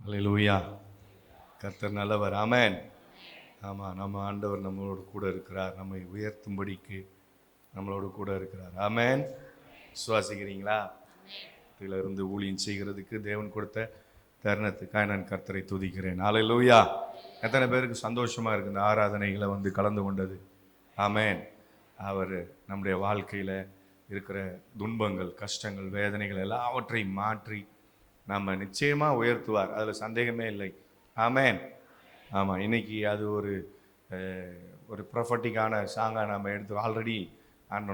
அல்லேலூயா. கர்த்தர் நல்லவர். ஆமென். ஆமாம், நம்ம ஆண்டவர் நம்மளோடு கூட இருக்கிறார். நம்மை உயர்த்தும்படிக்கு நம்மளோடு கூட இருக்கிறார். ஆமென். விசுவாசிக்கிறீங்களா? இதிலிருந்து ஊழியம் செய்கிறதுக்கு தேவன் கொடுத்த தருணத்துக்காக நான் கர்த்தரை துதிக்கிறேன். அல்லேலூயா. எத்தனை பேருக்கு சந்தோஷமாக இருக்குது இந்த ஆராதனைகளை கலந்து கொண்டது? ஆமென். அவர் நம்முடைய வாழ்க்கையில் இருக்கிற துன்பங்கள், கஷ்டங்கள், வேதனைகள் எல்லாவற்றையும் மாற்றி நம்ம நிச்சயமாக உயர்த்துவார். அதில் சந்தேகமே இல்லை. ஆமென். ஆமாம், இன்னைக்கு அது ஒரு ப்ரொஃபட்டிக்கான சாங்காக நம்ம எடுத்து ஆல்ரெடி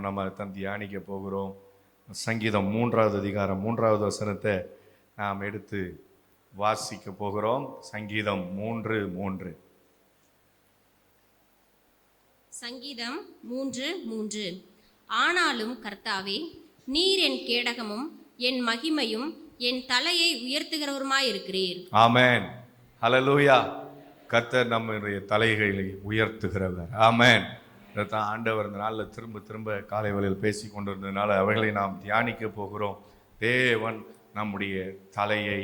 நம்ம தியானிக்க போகிறோம். சங்கீதம் 3வது அதிகாரம் 3வது வசனத்தை நாம் எடுத்து வாசிக்க போகிறோம். சங்கீதம் 3:3. சங்கீதம் 3:3. ஆனாலும் கர்த்தாவே, நீர் என் கேடகமும் என் மகிமையும் என் தலையை உயர்த்துகிறவருமாயிருக்கிறீர். ஆமென். ஹல்லேலூயா. கர்த்தர் நம்முடைய தலைகளை உயர்த்துகிறவர். ஆமென். இதைத்தான் ஆண்டவர் இந்த நாளில் திரும்ப திரும்ப காலை வேளையில் பேசி கொண்டிருந்ததுனால அவைகளை நாம் தியானிக்க போகிறோம். தேவன் நம்முடைய தலையை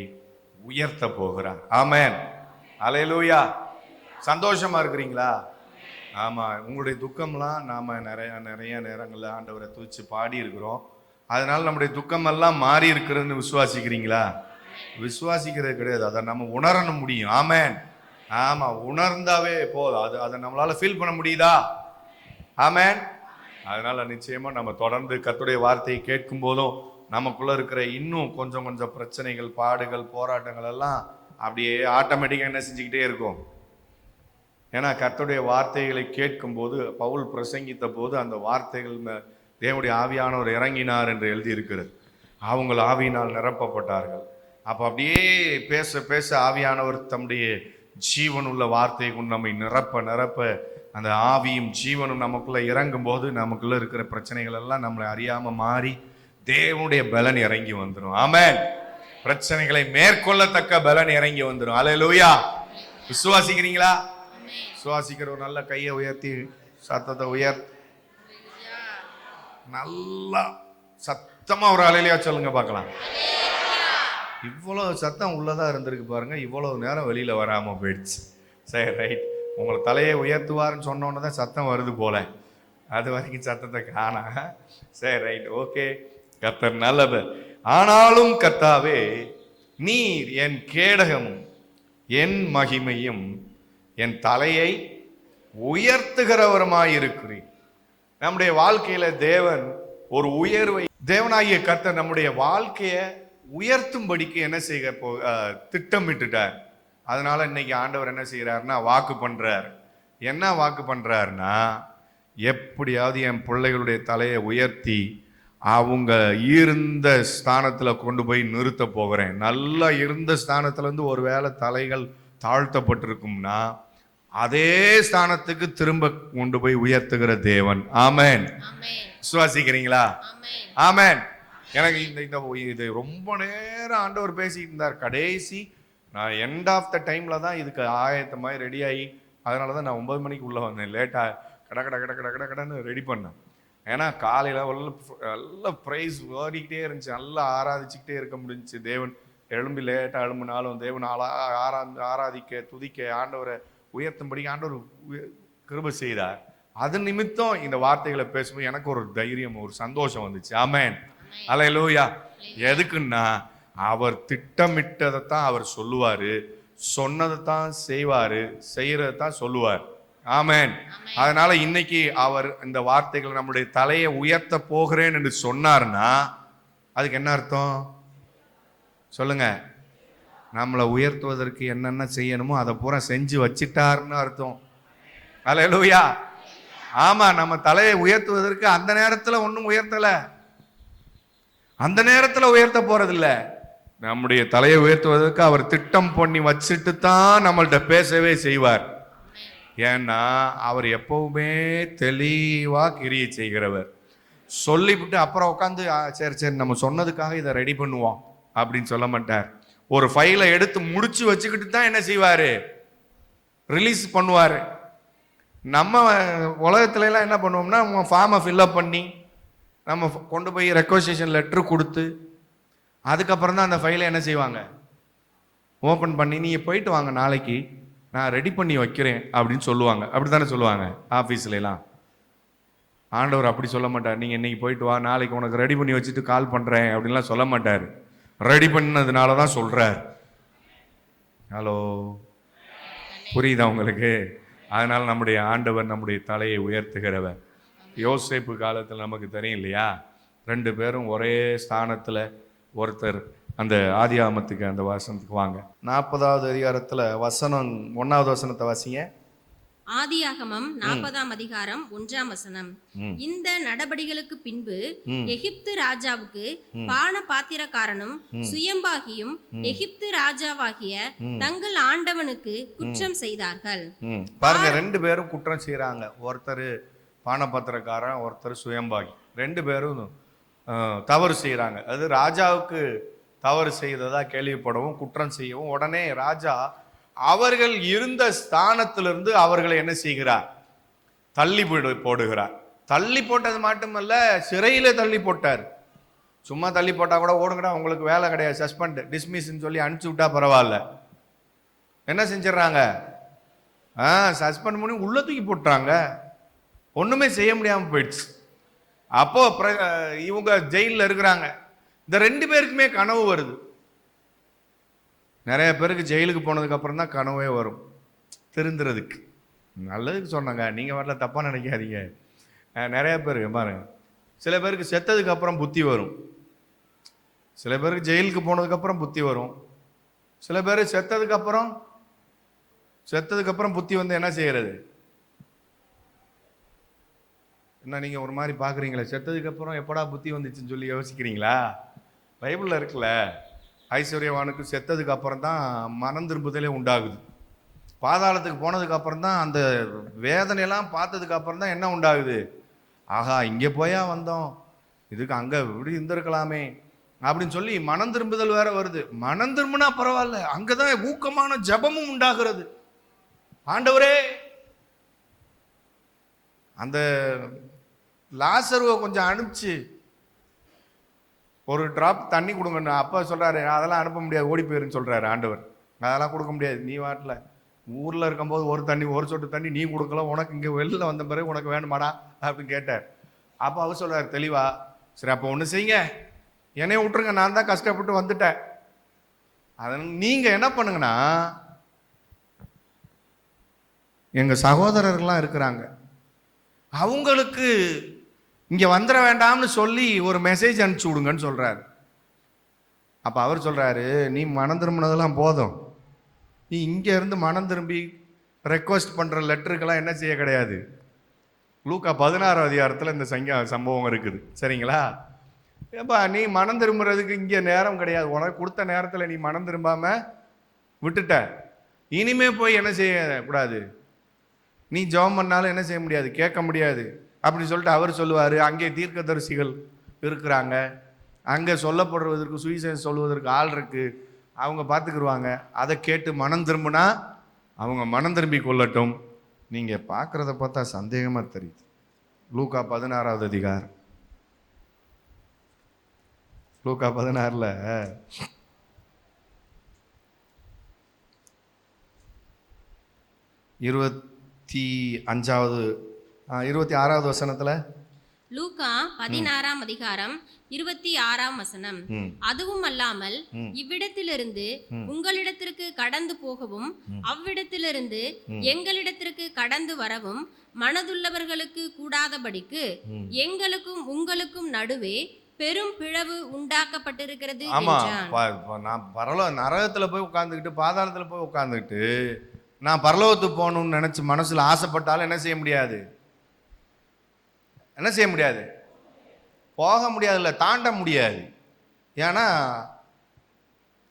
உயர்த்த போகிறார். ஆமென். ஹல்லேலூயா. சந்தோஷமா இருக்கிறீங்களா? ஆமாம், உங்களுடைய துக்கம்லாம் நாம் நிறைய நேரங்களில் ஆண்டவரை தூச்சி பாடி இருக்கிறோம். அதனால நம்முடைய துக்கமெல்லாம் மாறி இருக்கிறதுன்னு விசுவாசிக்கிறீங்களா? விசுவாசிக்கிறது கிடையாது, அதை நம்ம உணரணும் முடியும். ஆமென். ஆமாம், உணர்ந்தாவே போதும். அதை நம்மளால ஃபீல் பண்ண முடியுதா? ஆமென். அதனால நிச்சயமாக நம்ம தொடர்ந்து கர்த்தருடைய வார்த்தையை கேட்கும் போதும் நமக்குள்ள இருக்கிற இன்னும் கொஞ்சம் கொஞ்சம் பிரச்சனைகள், பாடுகள், போராட்டங்கள் எல்லாம் அப்படியே ஆட்டோமேட்டிக்காக என்ன செஞ்சுக்கிட்டே இருக்கும். ஏன்னா கர்த்தருடைய வார்த்தைகளை கேட்கும்போது, பவுல் பிரசங்கித்த போது அந்த வார்த்தைகள் தேவனுடைய ஆவியானவர் இறங்கினார் என்று எழுதியிருக்கிறது. அவங்க ஆவியினால் நிரப்பப்பட்டார்கள். அப்போ அப்படியே பேச பேச ஆவியானவர் தம்முடைய ஜீவனுள்ள வார்த்தையை கொண்டு நம்மை நிரப்ப நிரப்ப அந்த ஆவியும் ஜீவனும் நமக்குள்ள இறங்கும் போது நமக்குள்ள இருக்கிற பிரச்சனைகள் எல்லாம் நம்மளை அறியாம மாறி தேவனுடைய பலன் இறங்கி வந்துடும். ஆமென். பிரச்சனைகளை மேற்கொள்ளத்தக்க பலன் இறங்கி வந்துடும். அல்லேலூயா. விசுவாசிக்கிறீங்களா? விசுவாசிக்கிற ஒரு நல்ல கையை உயர்த்தி சத்தத்தை நல்லா சத்தமா ஒரு அல்லேலூயா சொல்லுங்க பார்க்கலாம். இவ்வளவு சத்தம் உள்ளதா இருந்திருக்கு பாருங்க, இவ்வளவு நேரம் வெளியில வராம போயிடுச்சு. சரி, ரைட். உங்களை தலையை உயர்த்துவார்னு சொன்னோன்னு தான் சத்தம் வருது போல, அது வரைக்கும் சத்தத்தை காணா. சரி, ரைட், ஓகே. கர்த்தர் நல்லவர். ஆனாலும் கர்த்தாவே, நீர் என் கேடகமும் என் மகிமையும் என் தலையை உயர்த்துகிறவருமாயிருக்கிறீர். நம்முடைய வாழ்க்கையில தேவன் ஒரு உயர்வை, தேவனாகிய கர்த்தர் நம்முடைய வாழ்க்கையை உயர்த்தும்படிக்கு என்ன செய்ய திட்டமிட்டுட்டார். அதனால இன்னைக்கு ஆண்டவர் என்ன செய்யறாருன்னா வாக்கு பண்றார். என்ன வாக்கு பண்றாருன்னா, எப்படியாவது என் பிள்ளைகளுடைய தலையை உயர்த்தி அவங்க இருந்த ஸ்தானத்துல கொண்டு போய் நிறுத்த போகிறேன். நல்லா இருந்த ஸ்தானத்துல இருந்து ஒரு வேளை தலைகள் தாழ்த்தப்பட்டிருக்கும்னா அதே ஸ்தானத்துக்கு திரும்ப கொண்டு போய் உயர்த்துகிற தேவன். ஆமென். விசுவாசிக்கிறீங்களா? ஆமென். எனக்கு இது ரொம்ப நேரம் ஆண்டவர் பேசிட்டு இருந்தார். கடைசி நான் எண்ட் ஆஃப் த டைம்ல தான் இதுக்கு ஆயத்தமாய் ரெடி ஆகி, அதனால தான் நான் 9 மணிக்கு உள்ள வந்தேன். லேட்டாக கடன்னு ரெடி பண்ணேன். ஏன்னா காலையில் நல்ல ப்ரைஸ் ஓடிக்கிட்டே இருந்துச்சு, நல்லா ஆராதிச்சுக்கிட்டே இருக்க முடிஞ்சிச்சு. தேவன் எழும்பி லேட்டாக எழும்பினாலும் தேவன் ஆராதிக்க துதிக்க ஆண்டவரை உயர்த்தும்படி ஆண்டவர் கிருபை செய்தார். அது நிமித்தம் இந்த வார்த்தைகளை பேசும்போது எனக்கு ஒரு தைரியம், ஒரு சந்தோஷம் வந்துச்சு. ஆமென். அல்லேலூயா. எதுக்குன்னா அவர் திட்டமிட்டதைத்தான் அவர் சொல்லுவாரு, சொன்னதைத்தான் செய்வாரு, செய்யறதைத்தான் சொல்லுவார். ஆமென். அதனால இன்னைக்கு அவர் இந்த வார்த்தைகளை நம்முடைய தலையை உயர்த்த போகிறேன் என்று சொன்னார்னா அதுக்கு என்ன அர்த்தம் சொல்லுங்க? நம்மளை உயர்த்துவதற்கு என்னென்ன செய்யணுமோ அதை பூரா செஞ்சு வச்சிட்டாருன்னு அர்த்தம். அல்லேலூயா. ஆமா, நம்ம தலையை உயர்த்துவதற்கு அந்த நேரத்துல ஒன்றும் உயர்த்தல, அந்த நேரத்துல உயர்த்த போறதில்ல. நம்முடைய தலையை உயர்த்துவதற்கு அவர் திட்டம் பண்ணி வச்சுட்டு தான் நம்மள்கிட்ட பேசவே செய்வார். ஏன்னா அவர் எப்பவுமே தெளிவா கிரியை செய்கிறவர். சொல்லிவிட்டு அப்புறம் உட்காந்து சரி நம்ம சொன்னதுக்காக இதை ரெடி பண்ணுவோம் அப்படின்னு சொல்ல மாட்டார். ஒரு ஃபைலை எடுத்து முடிச்சு வச்சுக்கிட்டு தான் என்ன செய்வாரு? ரிலீஸ் பண்ணுவாரு. நம்ம உலகத்துல எல்லாம் என்ன பண்ணுவோம்னா, ஃபார்மை ஃபில்அப் பண்ணி நம்ம கொண்டு போய் ரெக்வஸ்டேஷன் லெட்டர் கொடுத்து அதுக்கப்புறம் தான் அந்த ஃபைலை என்ன செய்வாங்க? ஓப்பன் பண்ணி நீங்கள் போயிட்டு வாங்க, நாளைக்கு நான் ரெடி பண்ணி வைக்கிறேன் அப்படின்னு சொல்லுவாங்க. அப்படி தானே சொல்லுவாங்க ஆஃபீஸ்லாம். ஆண்டவர் அப்படி சொல்ல மாட்டார். நீங்கள் இன்னைக்கு போயிட்டு வா, நாளைக்கு உனக்கு ரெடி பண்ணி வச்சுட்டு கால் பண்ணுறேன் அப்படின்லாம் சொல்ல மாட்டார். ரெடி பண்ணதுனால தான் சொல்கிறார். ஹலோ, புரியுதா உங்களுக்கு? அதனால் நம்முடைய ஆண்டவர் நம்முடைய தலையை உயர்த்துகிறவர். யோசேப்பு காலத்தில் நமக்கு தெரியும் இல்லையா, 2 பேரும் ஒரே ஸ்தானத்தில். ஒருத்தர் அந்த ஆதியாகமத்துக்கு அந்த வசனத்துக்கு வாங்க, 40வது அதிகாரத்தில் வசனம் 1வது வசனத்தை வாசிங்க. ஆதியாகமம் 40ஆம் அதிகாரம் 1ஆம் வசனம். இந்த நடபடிகளுக்கு பின்பு எகிப்து ராஜாவுக்கு பான பாத்திரக்காரனும் சுயம்பாகியும் எகிப்து ராஜாவாகிய தங்கள் ஆண்டவனுக்கு குற்றம் செய்தார்கள். பாருங்க, 2 பேரும் குற்றம் செய்யறாங்க. ஒருத்தர் பானபாத்திரக்காரன், ஒருத்தர் சுயம்பாகி. 2 பேரும் தவறு செய்யறாங்க. அது ராஜாவுக்கு தவறு செய்ததா கேள்விப்படவும் குற்றம் செய்யவும் உடனே ராஜா அவர்கள் இருந்த ஸ்தானத்திலிருந்து அவர்களை என்ன செய்கிறார்? தள்ளி போடுகிறார். தள்ளி போட்டது மட்டுமல்ல, சிறையில தள்ளி போட்டார். சும்மா தள்ளி போட்டா கூட ஓடுங்கடா, உங்களுக்கு வேலை கிடையாது, சஸ்பெண்ட், டிஸ்மிஸ்ன்னு சொல்லி அனுப்பிச்சு விட்டா பரவாயில்ல. என்ன செஞ்சிடறாங்க? சஸ்பெண்ட் பண்ணி உள்ள தூக்கி போட்டுறாங்க. ஒண்ணுமே செய்ய முடியாம போயிடுச்சு. அப்போ இவங்க ஜெயிலில் இருக்கிறாங்க. இந்த 2 பேருக்குமே கனவு வருது. நிறைய பேருக்கு ஜெயிலுக்கு போனதுக்கு அப்புறம் தான் கனவே வரும், திருந்துறதுக்கு. நல்லதுக்கு சொன்னாங்க, நீங்கள் வரல, தப்பாக நினைக்காதீங்க. நிறைய பேர் பாருங்க, சில பேருக்கு செத்ததுக்கு அப்புறம் புத்தி வரும், சில பேருக்கு ஜெயிலுக்கு போனதுக்கு அப்புறம் புத்தி வரும், சில பேர் செத்ததுக்கு அப்புறம் புத்தி வந்து என்ன செய்யறது? என்ன நீங்க ஒரு மாதிரி பாக்குறீங்களா? செத்ததுக்கு அப்புறம் எப்படா புத்தி வந்துச்சுன்னு சொல்லி யோசிக்கிறீங்களா? பைபிள்ல இருக்குல்ல, ஐஸ்வர்யவானுக்கு செத்ததுக்கு அப்புறம் தான் மனம் திரும்புதலே உண்டாகுது. பாதாளத்துக்கு போனதுக்கு அப்புறம் தான், அந்த வேதனையெல்லாம் பார்த்ததுக்கு அப்புறம் தான் என்ன உண்டாகுது? ஆஹா, இங்கே போயா வந்தோம், இதுக்கு அங்கே இப்படி இருந்திருக்கலாமே அப்படின்னு சொல்லி மனம் திரும்புதல் வேற வருது. மனம் திரும்பினா பரவாயில்ல, அங்கதான் ஊக்கமான ஜபமும் உண்டாகிறது. ஆண்டவரே, அந்த லாசருவை கொஞ்சம் அனுப்பிச்சு ஒரு டிராப் தண்ணி கொடுங்கன்னு அப்பா சொல்றாரு. அதெல்லாம் அனுப்ப முடியாது, ஓடி போயிருன்னு சொல்றாரு ஆண்டவர். அதெல்லாம் கொடுக்க முடியாது, நீ வாட்டில் ஊர்ல இருக்கும்போது ஒரு சொட்டு தண்ணி நீ கொடுக்கல, உனக்கு இங்கே வெளில வந்த பிறகு உனக்கு வேணுமாடா அப்படின்னு கேட்டார். அப்போ அவர் சொல்றாரு தெளிவா, சரி அப்போ ஒன்று செய்யுங்க, என்னைய விட்டுருங்க, நான் தான் கஷ்டப்பட்டு வந்துட்டேன். அதனால நீங்க என்ன பண்ணுங்கன்னா, எங்க சகோதரர்கள்லாம் இருக்கிறாங்க, அவங்களுக்கு இங்க வந்துட வேண்டாம்னு சொல்லி ஒரு மெசேஜ் அனுப்பிச்சு விடுங்கன்னு சொல்றாரு. அப்ப அவர் சொல்றாரு, நீ மனம் திரும்பினதெல்லாம் போதும், நீ இங்க இருந்து மனம் திரும்பி ரெக்வஸ்ட் பண்ற லெட்டருக்கெல்லாம் என்ன செய்ய கிடையாது. லூக்கா 16 அதிகாரத்தில் இந்த சம்பவம் இருக்குது, சரிங்களா? ஏப்பா, நீ மனம் திரும்புறதுக்கு இங்கே நேரம் கிடையாது, உனக்கு கொடுத்த நேரத்தில் நீ மனம் திரும்பாம விட்டுட்ட, இனிமே போய் என்ன செய்ய கூடாது, நீ ஜெபம் பண்ணாலும் என்ன செய்ய முடியாது, கேட்க முடியாது அப்படின்னு சொல்லிட்டு அவர் சொல்லுவார். அங்கே தீர்க்கதரிசிகள் இருக்கிறாங்க, அங்கே சொல்லப்படுவதற்கு சுவிசேஷம் சொல்வதற்கு ஆள் இருக்கு, அவங்க பார்த்துக்கிடுவாங்க. அதை கேட்டு மனம் திரும்பினா அவங்க மனம் திரும்பி கொள்ளட்டும். நீங்கள் பார்க்குறத பார்த்தா சந்தேகமாக தெரியுது. லூக்கா 16வது அதிகாரம், லூக்கா 16ல் 26வது வசனத்துல, லூக்கா 16ஆம் அதிகாரம் 26ஆம் வசனம். அதுவும் அல்லாமல் இவ்விடத்திலிருந்து உங்களிடத்திற்கு கடந்து போகவும் அவ்விடத்திலிருந்து எங்களிடத்திற்கு கடந்து வரவும் மனதுள்ளவர்களுக்கு கூடாதபடிக்கு எங்களுக்கும் உங்களுக்கும் நடுவே பெரும் பிளவு உண்டாக்கப்பட்டிருக்கிறது என்றான். நான் நரகத்துல போய் உட்கார்ந்துக்கிட்டு, பாதாளத்துல போய் உட்கார்ந்துக்கிட்டு நான் பரலோகத்துக்கு போகணும்னு நினைச்சு மனசுல ஆசைப்பட்டாலும் என்ன செய்ய முடியாது, என்ன செய்ய முடியாது, போக முடியாதுல்ல, தாண்ட முடியாது. ஏன்னா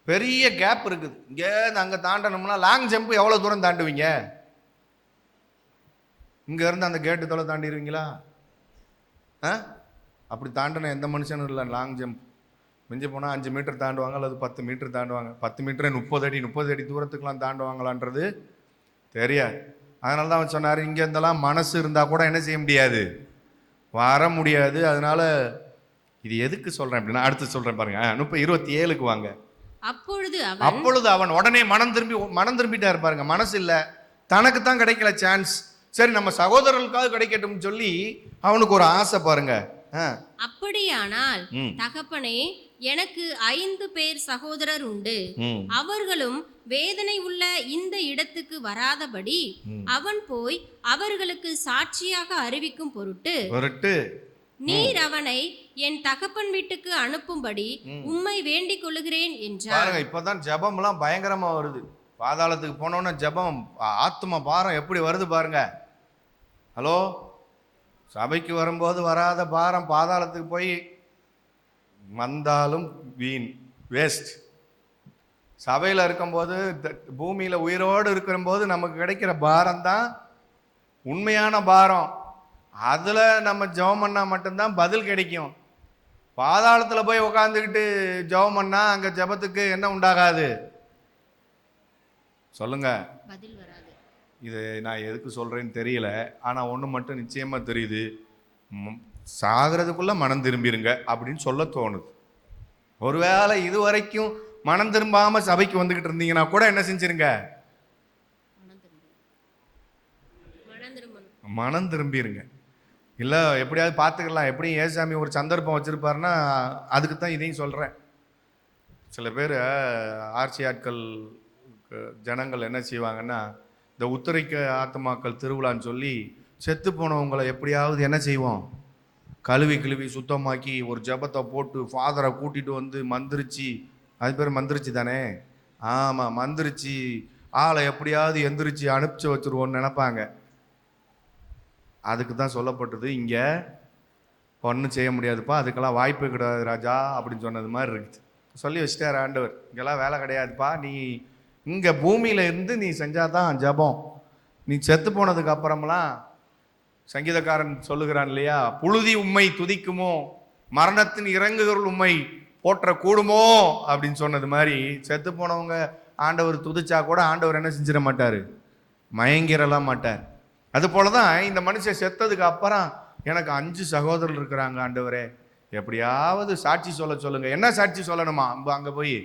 பெரிய கேப் இருக்குது. இங்கே அங்கே தாண்டணும்னா லாங் ஜம்ப் எவ்வளோ தூரம் தாண்டுவீங்க? இங்க இருந்து அந்த கேட்டு தொலை தாண்டிடுவீங்களா? அப்படி தாண்டின எந்த மனுஷனும் இல்லை. லாங் ஜம்ப் மிஞ்சி போனால் 5 மீட்டர் தாண்டுவாங்க, அல்லது 10 மீட்டர் தாண்டுவாங்க. 10 மீட்டரே 30 அடி தூரத்துக்குலாம் தாண்டுவாங்களான்றது தெரியாது. அதனால தான் அவன் சொன்னார், இங்கே இருந்தெல்லாம் மனசு இருந்தால் கூட என்ன செய்ய முடியாது, வர முடியாது. அதனால இது எதுக்கு சொல்கிறேன் அப்படின்னா, அடுத்து சொல்கிறேன் பாருங்க. 27க்கு வாங்க. அப்பொழுது அவன் உடனே மனம் திரும்பிட்டா இருப்பாருங்க. மனசு இல்ல, தனக்கு தான் கிடைக்கல சான்ஸ், சரி நம்ம சகோதரர்களுக்காக கிடைக்கட்டும் சொல்லி அவனுக்கு ஒரு ஆசை பாருங்க. அப்படியானால் தகப்பனே, எனக்கு 5 பேர் சகோதரர் உண்டு. அவர்களும் வேதனை உள்ள இந்த இடத்துக்கு வராதபடி அவன் போய் அவர்களுக்கு சாட்சியாக அறிவிக்கும் பொருட்டு நீர் அவனை என் தகப்பன் வீட்டுக்கு அனுப்பும்படி உம்மை வேண்டிக் கொள்ளுகிறேன் என்றார். இப்பதான் ஜெபம் எல்லாம் பயங்கரமா வருது. பாதாளத்துக்கு போனோன்னா ஜெபம், ஆத்ம பாரம் எப்படி வருது பாருங்க. ஹலோ, சபைக்கு வரும்போது வராத பாரம் பாதாளத்துக்கு போய் வந்தாலும் வீண், வேஸ்ட். சபையில் இருக்கும்போது, பூமியில் உயிரோடு இருக்கிறபோது நமக்கு கிடைக்கிற பாரம் தான் உண்மையான பாரம். அதில் நம்ம ஜெபம் பண்ணால் மட்டும்தான் பதில் கிடைக்கும். பாதாளத்தில் போய் உட்காந்துக்கிட்டு ஜெபம் பண்ணால் அங்கே ஜெபத்துக்கு என்ன உண்டாகாது சொல்லுங்க? பதில் வராது. இது நான் எதுக்கு சொல்கிறேன்னு தெரியல, ஆனால் ஒன்று மட்டும் நிச்சயமாக தெரியுது, சாகிறதுக்குள்ளே மனம் திரும்பிடுங்க அப்படின்னு சொல்ல தோணுது. ஒருவேளை இது வரைக்கும் மனம் திரும்பாமல் சபைக்கு வந்துக்கிட்டு இருந்தீங்கன்னா கூட என்ன செஞ்சிருங்க? மனம் திரும்பிடுங்க. இல்லை எப்படியாவது பார்த்துக்கலாம், எப்படியும் ஏசாமி ஒரு சந்தர்ப்பம் வச்சுருப்பாருன்னா அதுக்கு தான் இதையும் சொல்கிறேன். சில பேர் ஆட்சி ஆட்கள் ஜனங்கள் என்ன செய்வாங்கன்னா, இந்த உத்தரைக்க ஆத்மாக்கள் திருவிழான்னு சொல்லி செத்து போனவங்களை எப்படியாவது என்ன செய்வோம், கழுவி சுத்தமாக்கி ஒரு ஜபத்தை போட்டு ஃபாதரை கூட்டிகிட்டு வந்து மந்திரிச்சு, அது பேர் மந்திரிச்சு தானே, ஆமாம், மந்திரிச்சு ஆளை எப்படியாவது எந்திரிச்சு அனுப்பிச்சு வச்சுருவோன்னு நினைப்பாங்க. அதுக்கு தான் சொல்லப்பட்டது, இங்கே ஒன்றும் செய்ய முடியாதுப்பா, அதுக்கெல்லாம் வாய்ப்பு கிடையாது ராஜா அப்படின்னு சொன்னது மாதிரி இருக்குது. சொல்லி வச்சுட்டார் ஆண்டவர், இங்கெல்லாம் வேலை கிடையாதுப்பா, நீ இங்கே பூமியில் இருந்து நீ செஞ்சாதான் ஜபம். நீ செத்து போனதுக்கு அப்புறமெல்லாம் சங்கீதக்காரன் சொல்லுகிறான் இல்லையா, புழுதி உம்மை துதிக்குமோ, மரணத்தின் இறங்குகள் உம்மை போற்ற கூடுமோ அப்படின்னு சொன்னது மாதிரி செத்து போனவங்க ஆண்டவர் துதிச்சா கூட ஆண்டவர் என்ன செஞ்சிட மாட்டார், மயங்கிடலாம் மாட்டார். அது போலதான் இந்த மனுஷன் செத்ததுக்கு அப்புறம் எனக்கு 5 சகோதரர்கள் இருக்கிறாங்க ஆண்டவரே, எப்படியாவது சாட்சி சொல்ல சொல்லுங்க. என்ன சாட்சி சொல்லணுமா? அங்கே போய்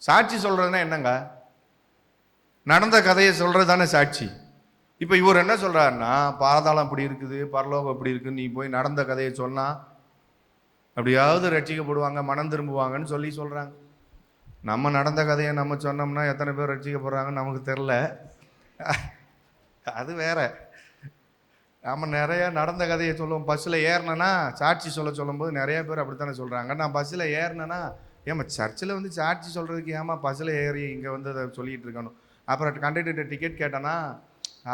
சாட்சி சொல்றதுன்னா என்னங்க? நடந்த கதையை சொல்றது தானே சாட்சி. இப்போ இவர் என்ன சொல்றாருன்னா, பாதாளம் அப்படி இருக்குது, பரலோகம் அப்படி இருக்குது, நீ போய் நடந்த கதையை சொன்னா அப்படியாவது ரட்சிக்கப்படுவாங்க, மனம் திரும்புவாங்கன்னு சொல்லி சொல்றாங்க. நம்ம நடந்த கதையை நம்ம சொன்னோம்னா எத்தனை பேர் ரட்சிக்கப்படுறாங்கன்னு நமக்கு தெரில, அது வேற. நம்ம நிறைய நடந்த கதையை சொல்லுவோம். பஸ்ஸில் ஏறினேன்னா சாட்சி சொல்லும்போது நிறைய பேர் அப்படித்தானே சொல்கிறாங்க. நான் பஸ்ஸில் ஏறினேன்னா, ஏமா சர்ச்சில் வந்து சாட்சி சொல்கிறதுக்கு ஏமா பஸ்ஸில் ஏறி இங்கே வந்து அதை சொல்லிகிட்டு இருக்கணும். அப்புறம் கண்டக்டர்கிட்ட டிக்கெட் கேட்டேன்னா,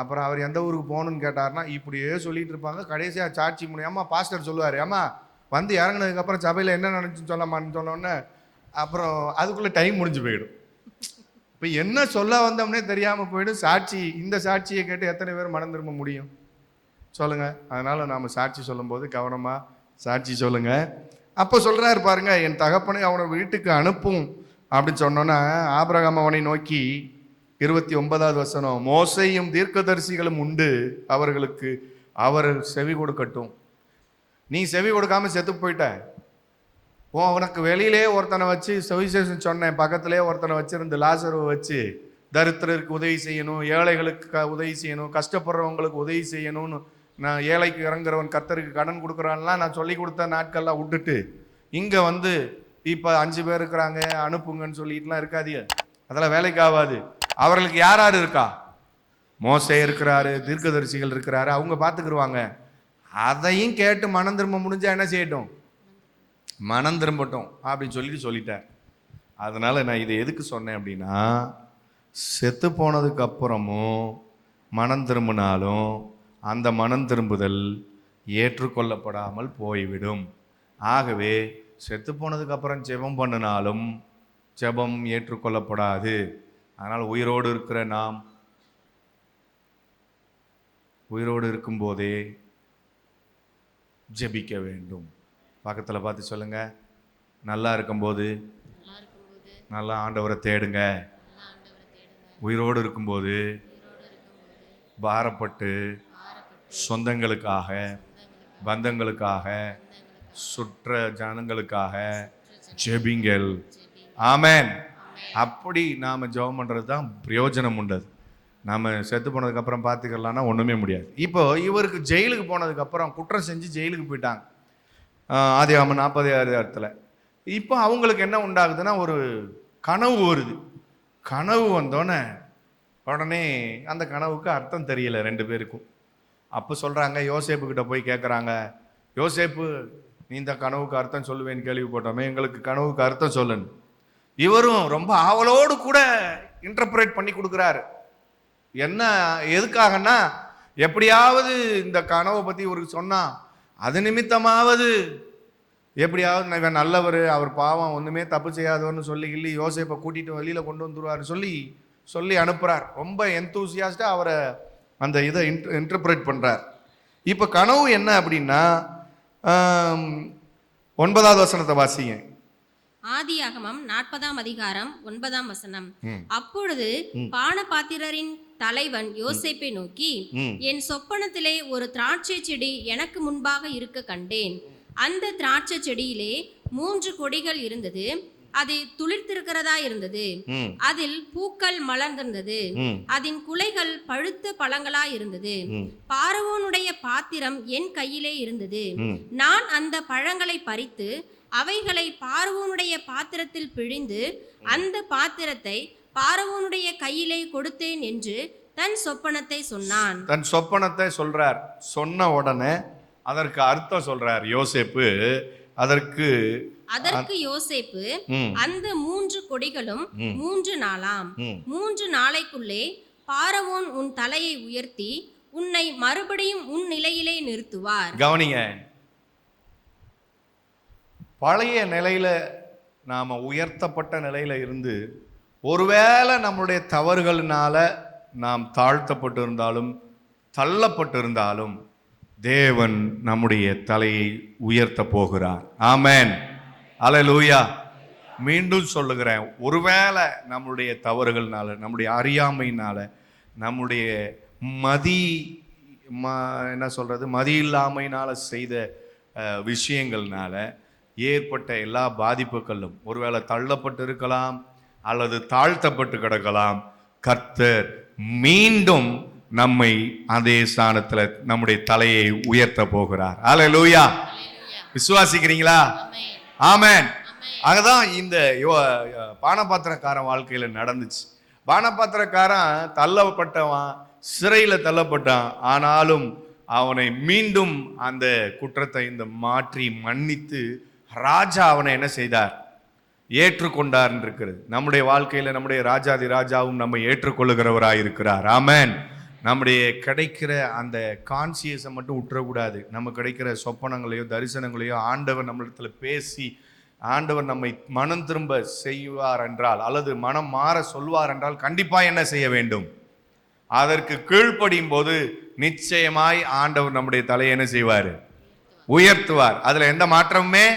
அப்புறம் அவர் எந்த ஊருக்கு போகணுன்னு கேட்டார்னா இப்படியே சொல்லிகிட்டு இருப்பாங்க. கடைசியாக சாட்சி முடியாமா பாஸ்டர் சொல்லுவார், ஏமா வந்து இறங்கினதுக்கப்புறம் சபையில் என்ன நினச்சின்னு சொல்லமான்னு சொன்னோன்னே அப்புறம் அதுக்குள்ளே டைம் முடிஞ்சு போயிடும். இப்போ என்ன சொல்ல வந்தோம்னே தெரியாமல் போயிடும். சாட்சி, இந்த சாட்சியை கேட்டு எத்தனை பேர் மனம் திரும்ப முடியும் சொல்லுங்கள்? அதனால் நாம் சாட்சி சொல்லும்போது கவனமாக சாட்சி சொல்லுங்கள். அப்போ சொல்கிறாரு பாருங்க, என் தகப்பனை அவனை வீட்டுக்கு அனுப்பும் அப்படின்னு சொன்னோன்னா, ஆபிரகாம் அவனை நோக்கி 29வது வசனம், மோசையும் தீர்க்கதரிசிகளும் உண்டு, அவர்களுக்கு அவர் செவி கொடுக்கட்டும். நீ செவி கொடுக்காம செத்து போயிட்ட. உனக்கு வெளியிலே ஒருத்தனை வச்சு சுவிசேஷம் சொன்னேன், பக்கத்திலே ஒருத்தனை வச்சிருந்து லாசருவை வச்சு தரித்திரருக்கு உதவி செய்யணும், ஏழைகளுக்கு உதவி செய்யணும், கஷ்டப்படுறவங்களுக்கு உதவி செய்யணும்னு நான் ஏழைக்கு இறங்குறவன் கர்த்தருக்கு கடன் கொடுக்குறான்லாம் நான் சொல்லி கொடுத்த நாட்கள்லாம் விட்டுட்டு இங்கே வந்து இப்போ 5 பேர் இருக்கிறாங்க அனுப்புங்கன்னு சொல்லிட்டுலாம் இருக்காதீங்க. அதெல்லாம் வேலைக்கு ஆகாது. அவர்களுக்கு யார் யார் இருக்கா? மோசே இருக்கிறாரு, தீர்க்கதரிசிகள் இருக்கிறாரு, அவங்க பார்த்துக்குருவாங்க. அதையும் கேட்டு மனம் திரும்ப முடிஞ்சா என்ன செய்யட்டும், மனம் திரும்பட்டும் அப்படின்னு சொல்லிட்டேன். அதனால் நான் இதை எதுக்கு சொன்னேன் அப்படின்னா, செத்து போனதுக்கு அப்புறமும் மனம் திரும்பினாலும் அந்த மனம் திரும்புதல் ஏற்றுக்கொள்ளப்படாமல் போய்விடும். ஆகவே செத்து போனதுக்கு அப்புறம் ஜெபம் பண்ணினாலும் ஜெபம் ஏற்றுக்கொள்ளப்படாது. அதனால் உயிரோடு இருக்கிற நாம் உயிரோடு இருக்கும்போதே ஜெபிக்க வேண்டும். பக்கத்தில் பார்த்து சொல்லுங்க, நல்லா இருக்கும்போது நல்லா ஆண்டவரை தேடுங்க. உயிரோடு இருக்கும்போது பாரப்பட்டு சொந்தங்களுக்காக, பந்தங்களுக்காக, சுற்ற ஜனங்களுக்காக ஜெபிங்கள். ஆமென். அப்படி நாம ஜெபம் பண்றது தான் பிரயோஜனம் உண்டது. நாம செத்து போனதுக்கு அப்புறம் பார்த்துக்கலாம்னா ஒண்ணுமே முடியாது. இப்போ இவருக்கு ஜெயிலுக்கு போனதுக்கு அப்புறம் குற்றம் செஞ்சு ஜெயிலுக்கு போயிட்டாங்க. ஆதியாகமம் 40 இப்போ அவங்களுக்கு என்ன உண்டாகுதுன்னா ஒரு கனவு வருது. கனவு வந்தோடனே உடனே அந்த கனவுக்கு அர்த்தம் தெரியல 2 பேருக்கும். அப்போ சொல்றாங்க, யோசேப்பு கிட்ட போய் கேட்குறாங்க, யோசேப்பு நீ இந்த கனவுக்கு அர்த்தம் சொல்லுவேன்னு கேள்விப்பட்டோமே, எங்களுக்கு கனவுக்கு அர்த்தம் சொல்லுன்னு. இவரும் ரொம்ப ஆவலோடு கூட இன்டர்பிரேட் பண்ணி கொடுக்குறாரு. என்ன எதுக்காகன்னா, எப்படியாவது இந்த கனவை பத்தி இவருக்கு சொன்னா அது நிமித்தமாவது எப்படியாவது இவன் நல்லவர், அவர் பாவம் ஒண்ணுமே தப்பு செய்யாதவர்னு சொல்லி யோசேப்பை கூட்டிட்டு வெளியில கொண்டு வந்துருவாரு சொல்லி அனுப்புறார். ரொம்ப எந்தூசியாஸ்டா அவரை அந்த இதை இன்டர்பிரேட் பண்றார். இப்ப கனவு என்ன அப்படின்னா 9 வாசிங்க. ஆதியாகமம் 40 அப்பொழுது பானபாத்திரரின் தலைவன் யோசேப்பை நோக்கி, என் சொப்பனத்திலே ஒரு திராட்சை செடி எனக்கு முன்பாக இருக்க கண்டேன். அந்த திராட்சை செடியிலே 3 கொடிகள் இருந்தது, அது துளிர்த்திருக்கிறதா இருந்தது, அதில் பூக்கள் மலர்ந்திருந்தது, அதன் குலைகள் பழுத்த பழங்களா இருந்தது. பார்வோனுடைய பாத்திரம் என் கையிலே இருந்தது. நான் அந்த பழங்களை பறித்து அவைகளை பார்வோனுடைய பாத்திரத்தில் பிழிந்து அந்த பாத்திரத்தை பார்வோனுடைய கையிலே கொடுத்தேன் என்று தன் சொப்பனத்தை சொன்னான். தன் சொப்பனத்தை சொல்றார். சொன்ன உடனே அதற்கு அர்த்தம் சொல்றார் யோசேப்பு. அதற்கு யோசேப்பு, அந்த 3 கொடிகளும் 3 நாளாம், 3 நாளைக்குள்ளே பார்வோன் உன் தலையை உயர்த்தி உன்னை மறுபடியும் உன் நிலையிலே நிறுத்துவார். கவனிங்க, பழைய நிலையில நாம உயர்த்தப்பட்ட நிலையில இருந்து ஒருவேளை நம்முடைய தவறுகளினால நாம் தாழ்த்தப்பட்டு இருந்தாலும் தள்ளப்பட்டு இருந்தாலும் தேவன் நம்முடைய தலையை உயர்த்த போகிறார். ஆமென், அல்லேலூயா. மீண்டும் சொல்லுகிறேன், ஒருவேளை நம்முடைய தவறுகள்னால, நம்முடைய அறியாமையினால, நம்முடைய மதி இல்லாமையினால செய்த விஷயங்கள்னால ஏற்பட்ட எல்லா பாதிப்புகளும் ஒருவேளை தள்ளப்பட்டு இருக்கலாம் அல்லது தாழ்த்தப்பட்டு கிடக்கலாம். கர்த்தர் மீண்டும் நம்மை அதே ஸ்தானத்துல நம்முடைய தலையை உயர்த்த போகிறார். அல்லேலூயா. விசுவாசிக்கிறீங்களா? ஆமென். அதுதான் இந்த பானபாத்திரக்காரன் வாழ்க்கையில நடந்துச்சு. பானபாத்திரக்காரன் தள்ளப்பட்டவன், சிறையில தள்ளப்பட்டான். ஆனாலும் அவனை மீண்டும் அந்த குற்றத்தை இந்த மாற்றி மன்னித்து ராஜா அவனை என்ன செய்தார்? ஏற்றுக்கொண்டார் இருக்கிறது. நம்முடைய வாழ்க்கையில நம்முடைய ராஜாதி ராஜாவும் நம்மை ஏற்றுக்கொள்ளுகிறவராய் இருக்கிறார். ஆமென். நம்முடைய கிடைக்கிற அந்த கான்சியஸை மட்டும் விட்டுறக்கூடாது. நம்ம கிடைக்கிற சொப்பனங்களையோ தரிசனங்களையோ ஆண்டவர் நம்மளிடத்துல பேசி ஆண்டவர் நம்மை மனம் திரும்ப செய்வார் என்றால், அல்லது மனம் மாற சொல்வார் என்றால் கண்டிப்பா என்ன செய்ய வேண்டும்? அதற்கு கீழ்ப்படியும் போது நிச்சயமாய் ஆண்டவர் நம்முடைய தலையை என்ன செய்வார்? உயர்த்துவார். அதுல எந்த மாற்றமுமே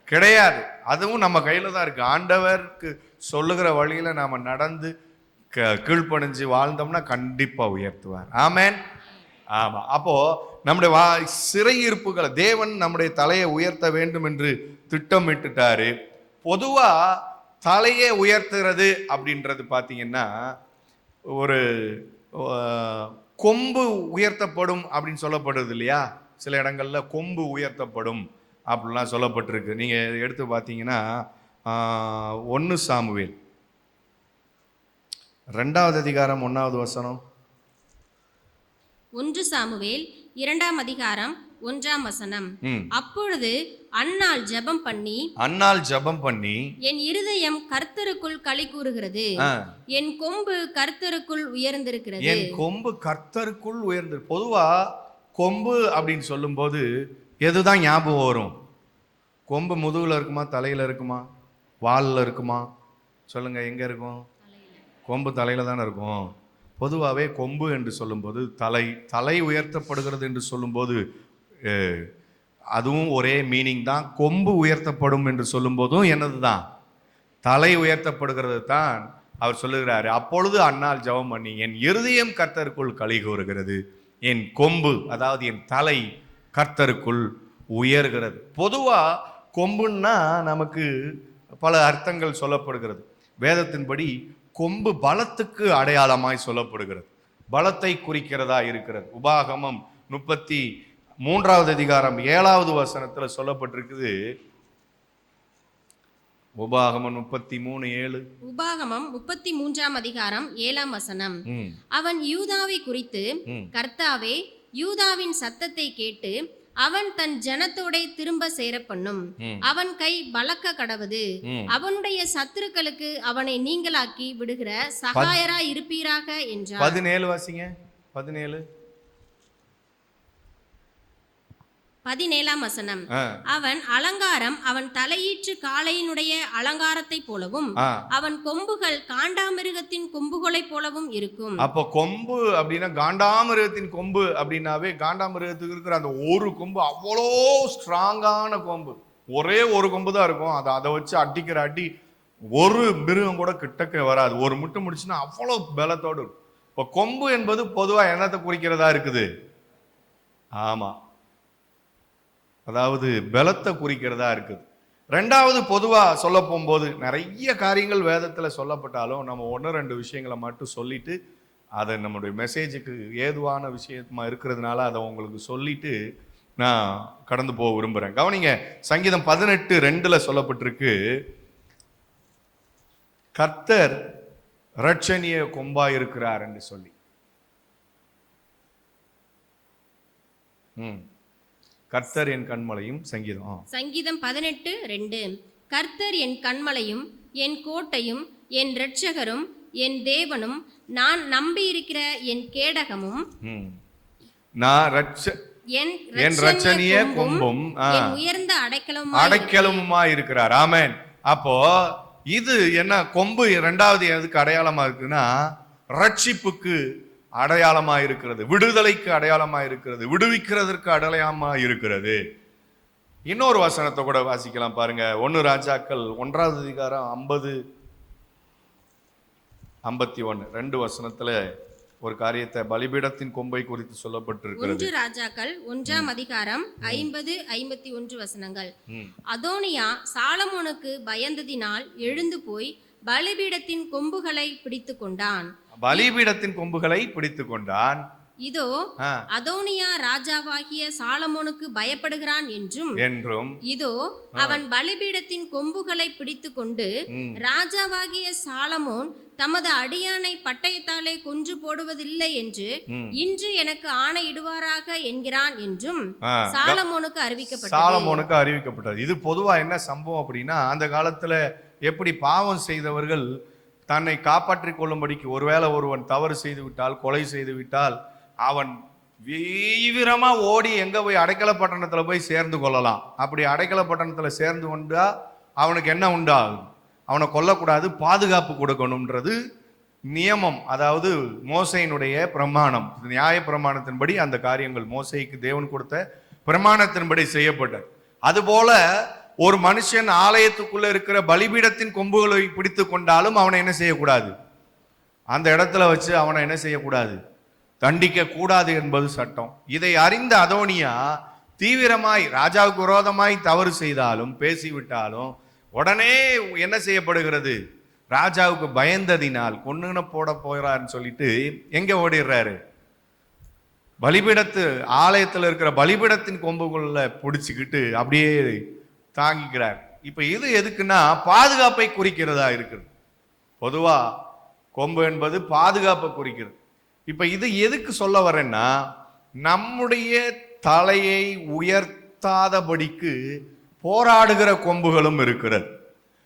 கிடையாது. அதுவும் நம்ம கையில தான் இருக்கு. ஆண்டவருக்கு சொல்லுகிற வழியில நாம நடந்து கீழ்ப்படிஞ்சு வாழ்ந்தோம்னா கண்டிப்பா உயர்த்துவார். ஆமென். ஆமா. அப்போ நம்முடைய சிறையிருப்புகளை தேவன் நம்முடைய தலையை உயர்த்த வேண்டும் என்று திட்டமிட்டுட்டாரு. பொதுவா தலையை உயர்த்துறது அப்படின்றது பாத்தீங்கன்னா, ஒரு கொம்பு உயர்த்தப்படும் அப்படின்னு சொல்லப்படுது இல்லையா? சில இடங்கள்ல கொம்பு உயர்த்தப்படும் அப்படிலாம் சொல்லப்பட்டிருக்கு. நீங்க எடுத்து பார்த்தீங்கன்னா 1 சாமுவேல் 2 1 1 சாமுவேல் 2 அப்பொழுது அன்னாள் ஜெபம் பண்ணி என் இருதயம் கர்த்தருக்குள் களி கூறுகிறது, என் கொம்பு கர்த்தருக்குள் உயர்ந்திருக்கிறது. என் கொம்பு கர்த்தருக்குள் உயர்ந்து. பொதுவா கொம்பு அப்படின்னு சொல்லும் போது எதுதான் ஞாபகம் வரும்? கொம்பு முதுகுல இருக்குமா, தலையில இருக்குமா, வால்ல இருக்குமா? சொல்லுங்க, எங்க இருக்கும்? கொம்பு தலையில தானே இருக்கும். பொதுவாகவே கொம்பு என்று சொல்லும்போது தலை உயர்த்தப்படுகிறது என்று சொல்லும்போது அதுவும் ஒரே மீனிங் தான். கொம்பு உயர்த்தப்படும் என்று சொல்லும் போதும் என்னது தான்? தலை உயர்த்தப்படுகிறது தான் அவர் சொல்லுகிறாரு. அப்பொழுது அன்னாள் ஜெபம் பண்ணி என் இருதயம் கர்த்தருக்குள் களி கூறுகிறது, என் கொம்பு அதாவது என் தலை கர்த்தருக்குள் உயர்கிறது. பொதுவா கொம்புன்னா நமக்கு பல அர்த்தங்கள் சொல்லப்படுகிறது. வேதத்தின்படி கொம்பு பலத்துக்கு அடையாளமாய் சொல்லப்படுகிறது, பலத்தை குறிக்கிறதா இருக்கிறது. உபாகமம் 33வது அதிகாரம் 7வது வசனத்துல சொல்லப்பட்டிருக்குது. உபாகமம் 33:7. உபாகமம் 33ஆம் அதிகாரம் 7ஆம் வசனம். அவன் யூதாவை குறித்து, கர்த்தாவே யூதாவின் சத்தத்தை கேட்டு அவன் தன் ஜனத்தோட திரும்ப சேர பண்ணும், அவன் கை பலக்க கடவது, அவனுடைய சத்துருக்களுக்கு அவனை நீங்களாக்கி விடுகிற சகாயரா இருப்பீராக என்றார். 17 வாசிங்க. 17ஆம் வசனம். அவன் அலங்காரம் அவன் தலையீற்று காளையினுடைய அலங்காரத்தை போலவும், அவன் கொம்புகள் காண்டாமிருகத்தின் கொம்புகளை போலவும் இருக்கும். அப்போ கொம்பு அப்படின்னா காண்டாமிருகத்தின் கொம்பு அப்படின்னாவே, காண்டாமிருகத்துக்கு இருக்கிற அந்த ஒரு கொம்பு அவ்வளோ ஸ்ட்ராங்கான கொம்பு, ஒரே ஒரு கொம்பு தான் இருக்கும். அதை வச்சு அடிக்கிற அடி ஒரு மிருகம் கூட கிட்டக்க வராது. ஒரு முட்டு முடிச்சுன்னா அவ்வளோ பலத்தோடு இருக்கும். இப்போ கொம்பு என்பது பொதுவாக என்னத்தை குறிக்கிறதா இருக்குது? ஆமா, அதாவது பலத்தை குறிக்கிறதா இருக்குது. ரெண்டாவது, பொதுவா சொல்ல போகும்போது நிறைய காரியங்கள் வேதத்துல சொல்லப்பட்டாலும் நம்ம 1-2 விஷயங்களை மட்டும் சொல்லிட்டு, அதை நம்முடைய மெசேஜுக்கு ஏதுவான விஷயமா இருக்கிறதுனால அதை உங்களுக்கு சொல்லிட்டு நான் கடந்து போக விரும்புறேன். கவனிங்க, சங்கீதம் 18:2 சொல்லப்பட்டிருக்கு, கர்த்தர் இரட்சணிய கொம்பா இருக்கிறார் என்று சொல்லி. கர்த்தர் என் கண்மலையும். சங்கீதம் 18:2. கர்த்தர் என் கண்மலையும் என் கோட்டையும் என் இரட்சகரும் என் தேவனும் நான் நம்பி இருக்கிற என் கேடகமும் என் இரட்சணிய கொம்பும் உயர்ந்த அடைக்கலமுமா இருக்கிறார். ஆமென். அப்போ இது என்ன கொம்பு? இரண்டாவது எதுக்கு அடையாளமா இருக்குன்னா, ரட்சிப்புக்கு அடையாளமா இருக்கிறது, விடுதலைக்கு அடையாளமா இருக்கிறது, விடுவிக்கிறதற்கு அடையாளமா இருக்கிறது. இன்னொரு வசனத்தை கூட வாசிக்கலாம் பாருங்க. 1 ராஜாக்கள் 1வது அதிகாரம் 50-51 2 வசனத்துல ஒரு காரியத்தை, பலிபீடத்தின் கொம்பை குறித்து சொல்லப்பட்டிருக்கிறது. 1 ராஜாக்கள் 1ஆம் அதிகாரம் 50-51 வசனங்கள். அதோனியா சாலமோனுக்கு பயந்ததினால் எழுந்து போய் பலிபீடத்தின் கொம்புகளை பிடித்து கொண்டான். இதோ அதோனியா ராஜாவாகிய சாலமோனுக்கு பயப்படுகிறான் என்றும் இதோ அவன் பலிபீடத்தின் கொம்புகளை பிடித்து கொண்டு ராஜாவாகிய சாலமோன் தமது அடியானை பட்டயத்தாலே கொன்று போடுவதில்லை என்று இன்று எனக்கு ஆணையிடுவாராக என்கிறான் என்றும் சாலமோனுக்கு அறிவிக்கப்பட்டது. இது பொதுவா என்ன சம்பவம் அப்படின்னா, அந்த காலத்துல எப்படி பாவம் செய்தவர்கள் தன்னை காப்பாற்றிக் கொள்ளும்படிக்கு, ஒருவேளை ஒருவன் தவறு செய்து விட்டால், கொலை செய்து விட்டால், அவன் தீவிரமா ஓடி எங்க போய் அடைக்கல பட்டணத்துல போய் சேர்ந்து கொள்ளலாம். அப்படி அடைக்கல பட்டணத்துல சேர்ந்து கொண்டா அவனுக்கு என்ன உண்டாகும்? அவனை கொல்லக்கூடாது, பாதுகாப்பு கொடுக்கணும்ன்றது நியமம். அதாவது மோசையினுடைய பிரமாணம், நியாய பிரமாணத்தின்படி அந்த காரியங்கள் மோசைக்கு தேவன் கொடுத்த பிரமாணத்தின்படி செய்யப்பட்டது. அதுபோல ஒரு மனுஷன் ஆலயத்துக்குள்ள இருக்கிற பலிபீடத்தின் கொம்புகளை பிடித்து கொண்டாலும் அவனை என்ன செய்யக்கூடாது? அந்த இடத்துல வச்சு அவனை என்ன செய்யக்கூடாது? தண்டிக்க கூடாது என்பது சட்டம். இதை அறிந்த அதோனியா தீவிரமாய் ராஜாவுக்கு விரோதமாய் தவறு செய்தாலும் பேசிவிட்டாலும் உடனே என்ன செய்யப்படுகிறது? ராஜாவுக்கு பயந்ததினால் கொன்னுன போட போகிறாருன்னு சொல்லிட்டு எங்க ஓடிடுறாரு? பலிபீடத்து ஆலயத்தில் இருக்கிற பலிபீடத்தின் கொம்புக்குள்ள பிடிச்சிக்கிட்டு அப்படியே தாங்கிக்கிறார். இப்ப இது எதுக்குன்னா, பாதுகாப்பை குறிக்கிறதா இருக்குது. பொதுவா கொம்பு என்பது பாதுகாப்பை குறிக்கிறது. இப்ப இது எதுக்கு சொல்ல வரேன்னா, நம்முடைய தலையை உயர்த்தாதபடிக்கு போராடுகிற கொம்புகளும் இருக்கிறது.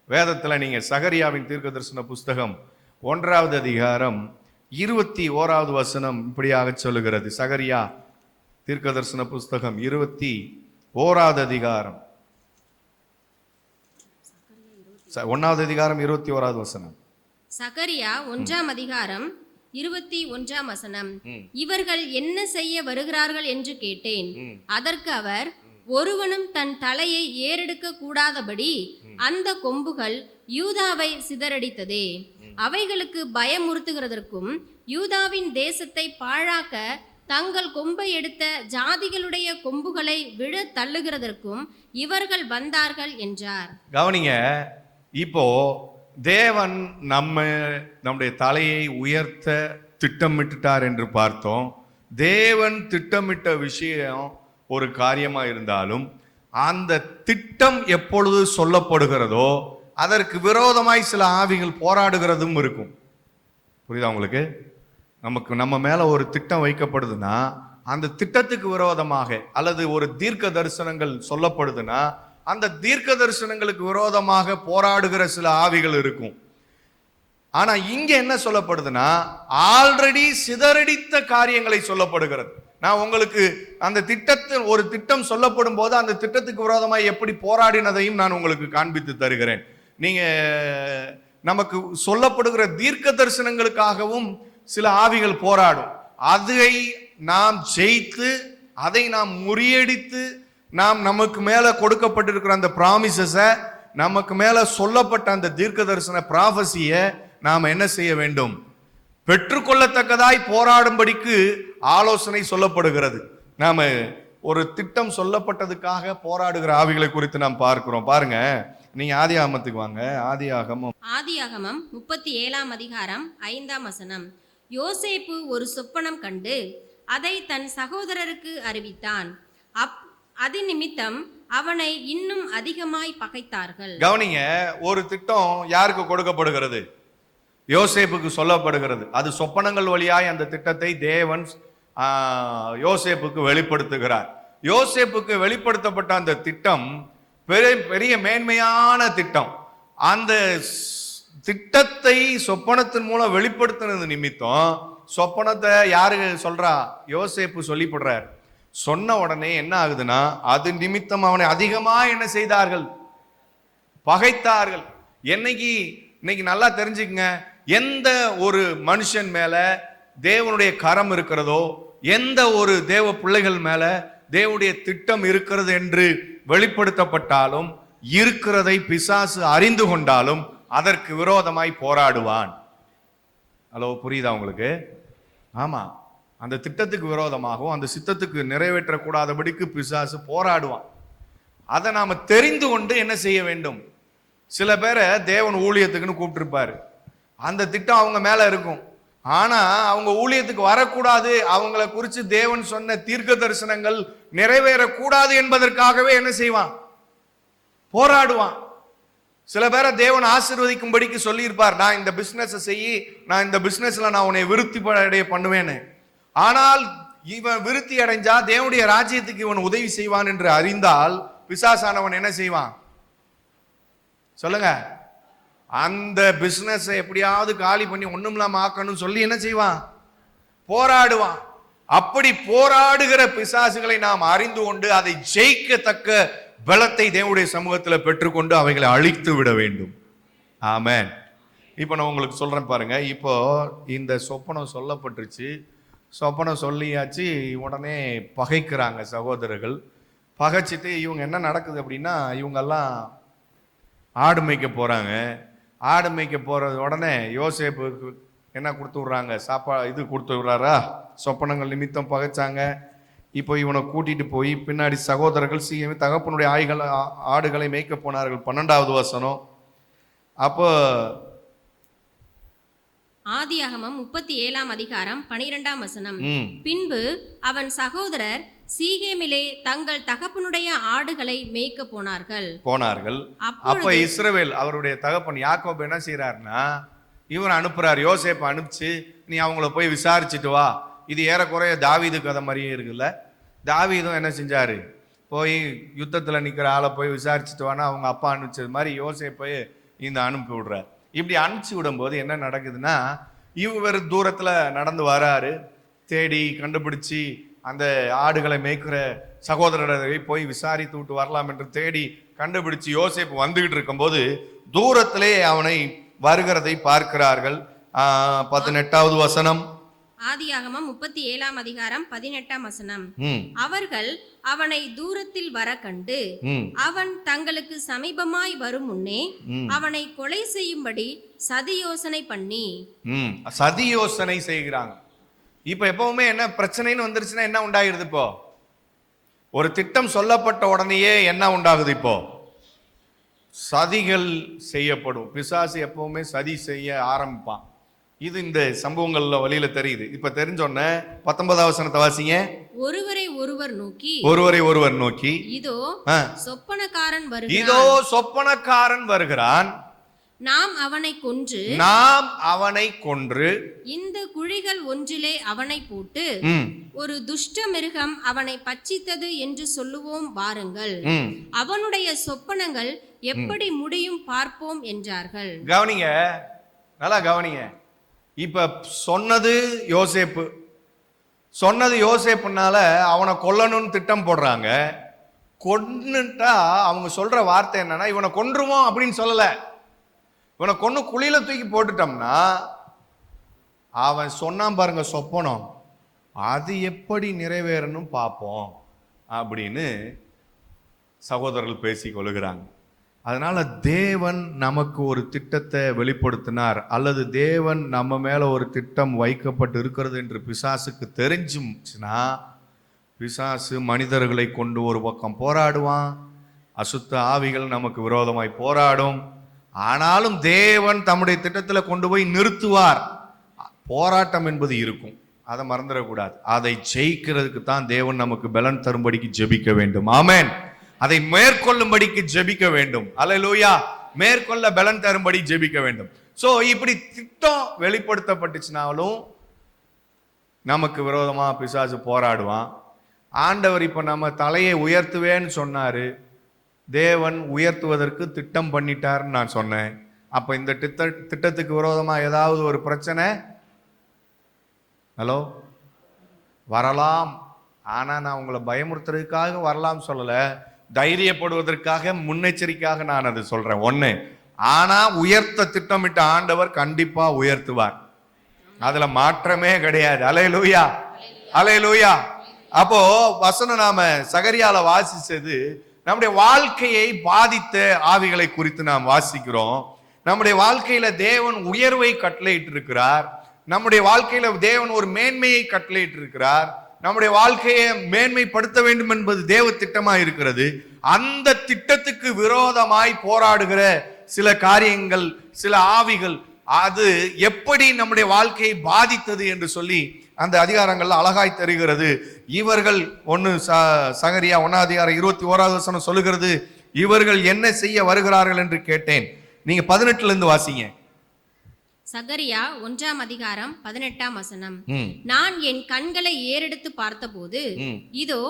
வேதத்துல நீங்க சகரியாவின் தீர்க்கதரிசன புஸ்தகம் 1வது அதிகாரம் 21வது வசனம் இப்படியாக சொல்லுகிறது. சகரியா தீர்க்கதரிசன புஸ்தகம் 21வது அதிகாரம் 1வது அதிகாரம் 21வது வசனம். சகரியா 1ஆம் அதிகாரம் 21ஆம் வசனம். இவர்கள் என்ன செய்ய வருகிறார்கள் என்று கேட்டேன். அதற்கு அவர், ஒருவனும் தன் தலையை ஏறெடுக்க கூடாதபடி அந்த கொம்புகள் யூதாவை சிதறடித்ததே, அவைகளுக்கு பயமுறுத்துகிறதற்கும் யூதாவின் தேசத்தை பாழாக்க தங்கள் கொம்பை எடுத்த ஜாதிகளுடைய கொம்புகளை விழ தள்ளுகிறதற்கும் இவர்கள் வந்தார்கள் என்றார். கவனிங்க, இப்போ தேவன் நம்முடைய தலையை உயர்த்த திட்டமிட்டுட்டார் என்று பார்த்தோம். தேவன் திட்டமிட்ட விஷயம் ஒரு காரியமா இருந்தாலும் அந்த திட்டம் எப்பொழுது சொல்லப்படுகிறதோ அதற்கு விரோதமாய் சில ஆவிகள் போராடுகிறதும் இருக்கும். புரியுதா உங்களுக்கு? நம்ம மேல ஒரு திட்டம் வைக்கப்படுதுன்னா அந்த திட்டத்துக்கு விரோதமாக, அல்லது ஒரு தீர்க்க தரிசனங்கள் சொல்லப்படுதுன்னா அந்த தீர்க்க தரிசனங்களுக்கு விரோதமாக போராடுகிற சில ஆவிகள் இருக்கும். ஆனா இங்க என்ன சொல்லப்படுதுன்னா ஆல்ரெடி சிதறடித்த காரியங்களை சொல்லப்படுகிறது. நான் உங்களுக்கு அந்த ஒரு திட்டம் சொல்லப்படும் போது அந்த திட்டத்துக்கு விரோதமாக எப்படி போராடினதையும் நான் உங்களுக்கு காண்பித்து தருகிறேன். நீங்க நமக்கு சொல்லப்படுகிற தீர்க்க தரிசனங்களுக்காகவும் சில ஆவிகள் போராடும். அதை நாம் ஜெயித்து, அதை நாம் முறியடித்து, நமக்கு மேல கொடுக்கப்பட்டிருக்கிற அந்த ப்ராமிசஸை, நமக்கு மேல சொல்லப்பட்ட அந்த தீர்க்க தரிசன ப்ராஃபஸியை நாம் என்ன செய்ய வேண்டும்? பெற்றுக்கொள்ளத்தக்கதாய் போராடும்படிக்கு ஆலோசனை சொல்லப்படுகிறது. நாம ஒரு திட்டம் சொல்லப்பட்டதுக்காக போராடுகிற ஆவிகளை குறித்து நாம் பார்க்கிறோம். பாருங்க, நீங்க ஆதியாகமத்துக்கு வாங்க. ஆதியாகமம் 37ஆம் அதிகாரம் 5ஆம் வசனம். யோசேப்பு ஒரு சொப்பனம் கண்டு அதை தன் சகோதரருக்கு அறிவித்தான். அது நிமித்தம் அவனை இன்னும் அதிகமாய் பகைத்தார்கள். கவனிங்க, ஒரு திட்டம் யாருக்கு கொடுக்கப்படுகிறது? யோசேப்புக்கு சொல்லப்படுகிறது. அது சொப்பனங்கள் வழியாய் அந்த திட்டத்தை தேவன் யோசேப்புக்கு வெளிப்படுத்துகிறார். யோசேப்புக்கு வெளிப்படுத்தப்பட்ட அந்த திட்டம் பெரிய மேன்மையான திட்டம். அந்த திட்டத்தை சொப்பனத்தின் மூலம் வெளிப்படுத்தினது நிமித்தம் சொப்பனத்தை யாரு சொல்றா? யோசேப்பு சொல்லிப்படுறார். சொன்ன உடனே என்ன ஆகுதுன்னா அது நிமித்தம் அவனை அதிகமா என்ன செய்தார்கள்? பகைத்தார்கள். இன்னைக்கு நல்லா தெரிஞ்சுக்கங்க, எந்த ஒரு மனுஷன் மேல தேவனுடைய கரம் இருக்கிறதோ, எந்த ஒரு தேவ பிள்ளைகள் மேல தேவனுடைய திட்டம் இருக்கிறது என்று வெளிப்படுத்தப்பட்டாலும், இருக்கிறதை பிசாசு அறிந்து கொண்டாலும் அதற்கு விரோதமாய் போராடுவான். ஹலோ, புரியுதா உங்களுக்கு? ஆமா, அந்த திட்டத்துக்கு விரோதமாகவும் அந்த சித்தத்துக்கு நிறைவேற்றக்கூடாதபடிக்கு பிசாசு போராடுவான். அதை நாம தெரிந்து கொண்டு என்ன செய்ய வேண்டும்? சில பேரை தேவன் ஊழியத்துக்குன்னு கூப்பிட்டுருப்பாரு. அந்த திட்டம் அவங்க மேல இருக்கும். ஆனா அவங்க ஊழியத்துக்கு வரக்கூடாது, அவங்கள குறித்து தேவன் சொன்ன தீர்க்க தரிசனங்கள் நிறைவேறக்கூடாது என்பதற்காகவே என்ன செய்வான்? போராடுவான். சில பேரை தேவன் ஆசீர்வதிக்கும்படிக்கு சொல்லியிருப்பார், நான் இந்த பிசினஸ் செய்யி, நான் இந்த பிசினஸ்ல நான் உன்னை விருத்தி அடைய பண்ணுவேன்னு. ஆனால் இவன் விருத்தி அடைஞ்சா தேவனுடைய ராஜ்யத்துக்கு இவன் உதவி செய்வான் என்று அறிந்தால் பிசாசானவன் என்ன செய்வான்? சொல்லுங்க. அந்த பிசினஸ் எப்படியாவது காலி பண்ணி ஒண்ணும் இல்லாம ஆக்கணும் சொல்லி என்ன செய்வான்? போராடுவான். அப்படி போராடுகிற பிசாசுகளை நாம் அறிந்து கொண்டு அதை ஜெயிக்கத்தக்க பலத்தை தேவனுடைய சமூகத்தில் பெற்றுக்கொண்டு அவைகளை அழித்து விட வேண்டும். ஆமென். இப்போ நான் உங்களுக்கு சொல்றேன் பாருங்க. இப்போ இந்த சொப்பனம் சொல்லப்பட்டுருச்சு, சொப்பனம் சொல்லியாச்சு. உடனே பகைக்கிறாங்க சகோதரர்கள். பகைச்சிட்டு இவங்க என்ன நடக்குது அப்படின்னா, இவங்கெல்லாம் ஆடு மேய்க்க போறாங்க. ஆடு மேய்க்க போறது உடனே யோசேப்புக்கு என்ன கொடுத்து விடுறாங்க? இது கொடுத்து விடுறாரா? சொப்பனங்கள் நிமித்தம் பகைச்சாங்க. இப்போ இவனை கூட்டிட்டு போய் பின்னாடி சகோதரர்கள் தகப்பனுடைய ஆடுகளை மேய்க்க போனார்கள். 12வது வசனம். அப்போ ஆதியாகமம் 37ஆம் அதிகாரம் 12ஆம் வசனம். பின்பு அவன் சகோதரர் சீகேமிலே தங்கள் தகப்பனுடைய ஆடுகளை மேய்க்க போனார்கள். அப்ப இஸ்ரவேல் அவருடைய தகப்பன் யாக்கோபு என்ன செய்யறாருன்னா, இவன் அனுப்புறாரு, யோசேப்பை அனுப்பிச்சு நீ அவங்கள போய் விசாரிச்சுட்டு வா. இது ஏறக்குறைய தாவீது கதை மாதிரியே இருக்குல்ல. தாவீதும் என்ன செஞ்சாரு? போய் யுத்தத்துல நிக்கிற ஆளை போய் விசாரிச்சுட்டு வானா அவங்க அப்பா அனுப்பிச்சது மாதிரி யோசேப்பை இந்த அனுப்பி விடுறார். இப்படி அனுப்பிச்சு விடும்போது என்ன நடக்குதுன்னா, இவர் தூரத்துல நடந்து வராரு. தேடி கண்டுபிடிச்சி அந்த ஆடுகளை மேய்க்கிற சகோதரரை போய் விசாரித்து விட்டு வரலாம் என்று தேடி கண்டுபிடிச்சு யோசேப்பு வந்துகிட்டு இருக்கும்போது தூரத்திலே அவனை வருகிறதை பார்க்கிறார்கள். 18வது வசனம். ஆதியாகமம் 37ஆம் அதிகாரம் 18ஆம் வசனம். அவர்கள் அவனை தூரத்தில் வர கண்டு அவன் தங்களுக்கு சமீபமாய் வரும் முன்னே அவனை கொலை செய்யும்படி சதி யோசனை செய்கிறாங்க. இப்ப எப்பவுமே என்ன பிரச்சனைன்னு வந்துருச்சுன்னா என்ன உண்டாகிறது? இப்போ ஒரு திட்டம் சொல்லப்பட்ட உடனேயே என்ன உண்டாகுது? இப்போ சதிகள் செய்யப்படும். பிசாசு எப்பவுமே சதி செய்ய ஆரம்பிப்பான். இது இந்த சம்பவங்கள்ல வழியில தெரியுது. இப்ப தெரிஞ்சோன்ன 19வது வசனத்தை வாசிங்க. ஒருவரை ஒருவர் நோக்கி இதோ சொப்பனக்காரன் வருகிறான், நாம் அவனை கொன்று இந்த குழிகள் ஒன்றிலே அவனை போட்டு ஒரு துஷ்ட மிருகம் அவனை பட்சித்தது என்று சொல்லுவோம் வாருங்கள், அவனுடைய சொப்பனங்கள் எப்படி முடியும் பார்ப்போம் என்றார்கள். கவனிங்க, நல்லா கவனிங்க. இப்ப சொன்னது யோசேப்புனால அவனை கொல்லணும்னு திட்டம் போடுறாங்க. கொன்னுட்டா அவங்க சொல்ற வார்த்தை என்னன்னா, இவனை கொன்றுவோம் அப்படின்னு சொல்லல. இவனை கொன்னு குழியில தூக்கி போட்டுட்டோம்னா அவன் சொன்னான் பாருங்க சொப்பனம், அது எப்படி நிறைவேறணும் பார்ப்போம் அப்படின்னு சகோதரர்கள் பேசி கொள்ளுகிறாங்க. அதனால தேவன் நமக்கு ஒரு திட்டத்தை வெளிப்படுத்தினார், அல்லது தேவன் நம்ம மேல ஒரு திட்டம் வைக்கப்பட்டு இருக்கிறது என்று பிசாசுக்கு தெரிஞ்சுச்சுன்னா, பிசாசு மனிதர்களை கொண்டு ஒரு பக்கம் போராடுவான், அசுத்த ஆவிகள் நமக்கு விரோதமாய் போராடும். ஆனாலும் தேவன் தம்முடைய திட்டத்தில் கொண்டு போய் நிறுத்துவார். போராட்டம் என்பது இருக்கும், அதை மறந்துடக்கூடாது. அதை ஜெயிக்கிறதுக்கு தான் தேவன் நமக்கு பலன் தரும்படிக்கு ஜெபிக்க வேண்டும். ஆமென். அதை மேற்கொள்ளும்படிக்கு ஜெபிக்க வேண்டும். அல்லேலூயா. மேற்கொள்ள பலன் தரும்படி ஜெபிக்க வேண்டும். சோ இப்படி திட்டம் வெளிப்படுத்தப்பட்டுச்சுனாலும் நமக்கு விரோதமா பிசாசு போராடுவான். ஆண்டவர் இப்ப நம்ம தலையை உயர்த்துவேன்னு சொன்னாரு, தேவன் உயர்த்துவதற்கு திட்டம் பண்ணிட்டாருன்னு நான் சொன்னேன். அப்ப இந்த திட்டத்துக்கு விரோதமா ஏதாவது ஒரு பிரச்சனை ஹலோ வரலாம். ஆனா நான் உங்களை பயமுறுத்துறதுக்காக வரலாம் சொல்லல, தைரியப்படுவதற்காக, முன்னெச்சரிக்கையாக நான் அது சொல்றேன். ஒண்ணு, ஆனா உயர்த்த திட்டமிட்ட ஆண்டவர் கண்டிப்பா உயர்த்துவார், அதுல மாற்றமே கிடையாது. அல்லேலூயா, அல்லேலூயா. அப்போ வசனம் நாம சகரியால வாசிச்சது நம்முடைய வாழ்க்கையை பாதித்த ஆவிகளை குறித்து நாம் வாசிக்கிறோம். நம்முடைய வாழ்க்கையில தேவன் உயர்வை கட்டளையிட்டு இருக்கிறார். நம்முடைய வாழ்க்கையில தேவன் ஒரு மேன்மையை கட்டளையிட்டு இருக்கிறார். நம்முடைய வாழ்க்கையை மேன்மைப்படுத்த வேண்டும் என்பது தேவ திட்டமா இருக்கிறது. அந்த திட்டத்துக்கு விரோதமாய் போராடுகிற சில காரியங்கள், சில ஆவிகள், அது எப்படி நம்முடைய வாழ்க்கையை பாதித்தது என்று சொல்லி அந்த அதிகாரங்கள்ல அழகாய் தெரிகிறது. இவர்கள் சகரியா 1:21 சொல்லுகிறது, இவர்கள் என்ன செய்ய வருகிறார்கள் என்று கேட்டேன். நீங்க 18 இருந்து வாசிங்க. சகரியா 1:18. நான் என் கண்களை ஏறெடுத்து பார்த்தபோது இதோ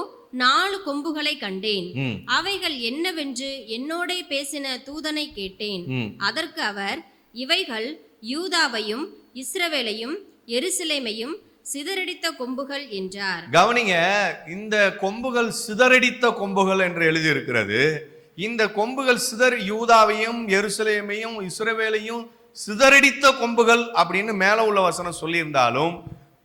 4 கொம்புகளை கண்டேன். அவைகள் என்னவென்று என்னோட பேசின தூதனை கேட்டேன். அதற்கு அவர், இவைகள் யூதாவையும் இஸ்ரவேலையும் எருசலேமையும் சிதறடித்த கொம்புகள் என்றார். கவனிங்க, இந்த கொம்புகள் சிதறடித்த கொம்புகள் என்று எழுதி இருக்கிறது. இந்த கொம்புகள் யூதாவையும் எருசலேமையும் இஸ்ரவேலையும் சிதறடித்த கொம்புகள் அப்படின்னு மேல உள்ள வசனம் சொல்லி இருந்தாலும்,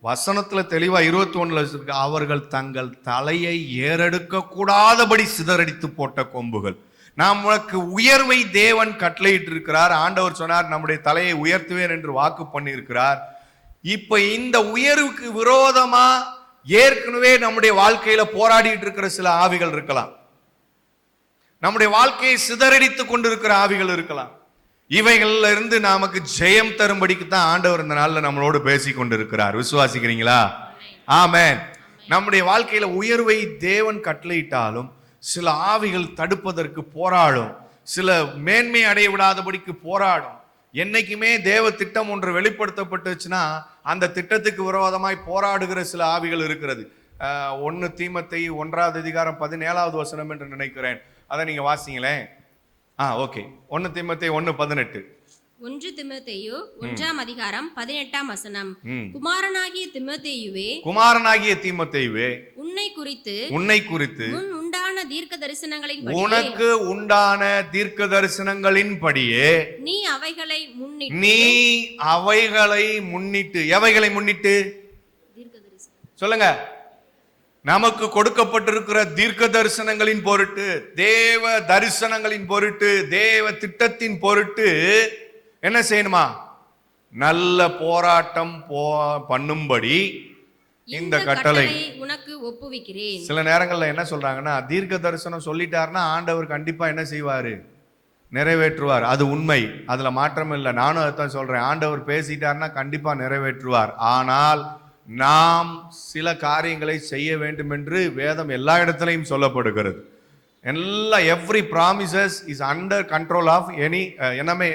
வசனத்துல தெளிவா 21 அவர்கள் தங்கள் தலையை ஏறெடுக்க கூடாதபடி சிதறடித்து போட்ட கொம்புகள். நாம் உனக்கு உயர்வை தேவன் கட்டளையிட்டு இருக்கிறார். ஆண்டவர் சொன்னார், நம்முடைய தலையை உயர்த்துவேன் என்று வாக்கு பண்ணி இருக்கிறார். இப்ப இந்த உயர்வுக்கு விரோதமா ஏற்கனவே நம்முடைய வாழ்க்கையில போராடிட்டு இருக்கிற சில ஆவிகள் இருக்கலாம். நம்முடைய வாழ்க்கையை சிதறடித்து கொண்டிருக்கிற ஆவிகள் இருக்கலாம். இவைகள்ல இருந்து நமக்கு ஜெயம் தரும்படிக்கு தான் ஆண்டவர் இந்த நாள்ல நம்மளோடு பேசி கொண்டிருக்கிறார். விசுவாசிக்கிறீங்களா? ஆமென். நம்முடைய வாழ்க்கையில உயர்வை தேவன் கட்டளையிட்டாலும் சில ஆவிகள் தடுப்பதற்கு போராடும், சில மேன்மை அடைய விடாதபடிக்கு போராடும். என்னைக்குமே தேவ திட்டம் ஒன்று வெளிப்படுத்தப்பட்டுச்சுன்னா அந்த திட்டத்துக்கு விரோதமாய் போராடுகிற சில ஆவிகள் இருக்கிறது. 1 தீமோத்தேயு 1:17 என்று நினைக்கிறேன். அதை நீங்க வாசிங்களேன். ஓகே. 1 தீமோத்தேயு 1:18. 1 தீமோத்தேயு 1:18. குமாரனாகிய தீமோத்தேயுவே, உன்னை குறித்து உனக்கு உண்டான தீர்க்க தரிசனங்களின்படியே நீ அவைகளை முன்னிட்டு எவைகளை முன்னிட்டு சொல்லுங்க. நமக்கு கொடுக்கப்பட்டிருக்கிற தீர்க்க தரிசனங்களின் பொருட்டு, தேவ தரிசனங்களின் பொருட்டு, தேவ திட்டத்தின் பொருட்டு என்ன செய்யணுமா? நல்ல போராட்டம் பண்ணும்படி இந்த கட்டளை உனக்கு ஒப்புவிக்கிறேன். சில நேரங்கள்ல என்ன சொல்றாங்கன்னா, தீர்க்க தரிசனம் சொல்லிட்டாருன்னா ஆண்டவர் கண்டிப்பா என்ன செய்வாரு? நிறைவேற்றுவார். அது உண்மை, அதுல மாற்றம் இல்லை. நானும் அதான் சொல்றேன். ஆண்டவர் பேசிட்டார்னா கண்டிப்பா நிறைவேற்றுவார். ஆனால் நாம் சில காரியங்களை செய்ய வேண்டும் என்று வேதம் எல்லா இடத்திலையும் சொல்லப்படுகிறது. Every promises is under control of any, என்னமே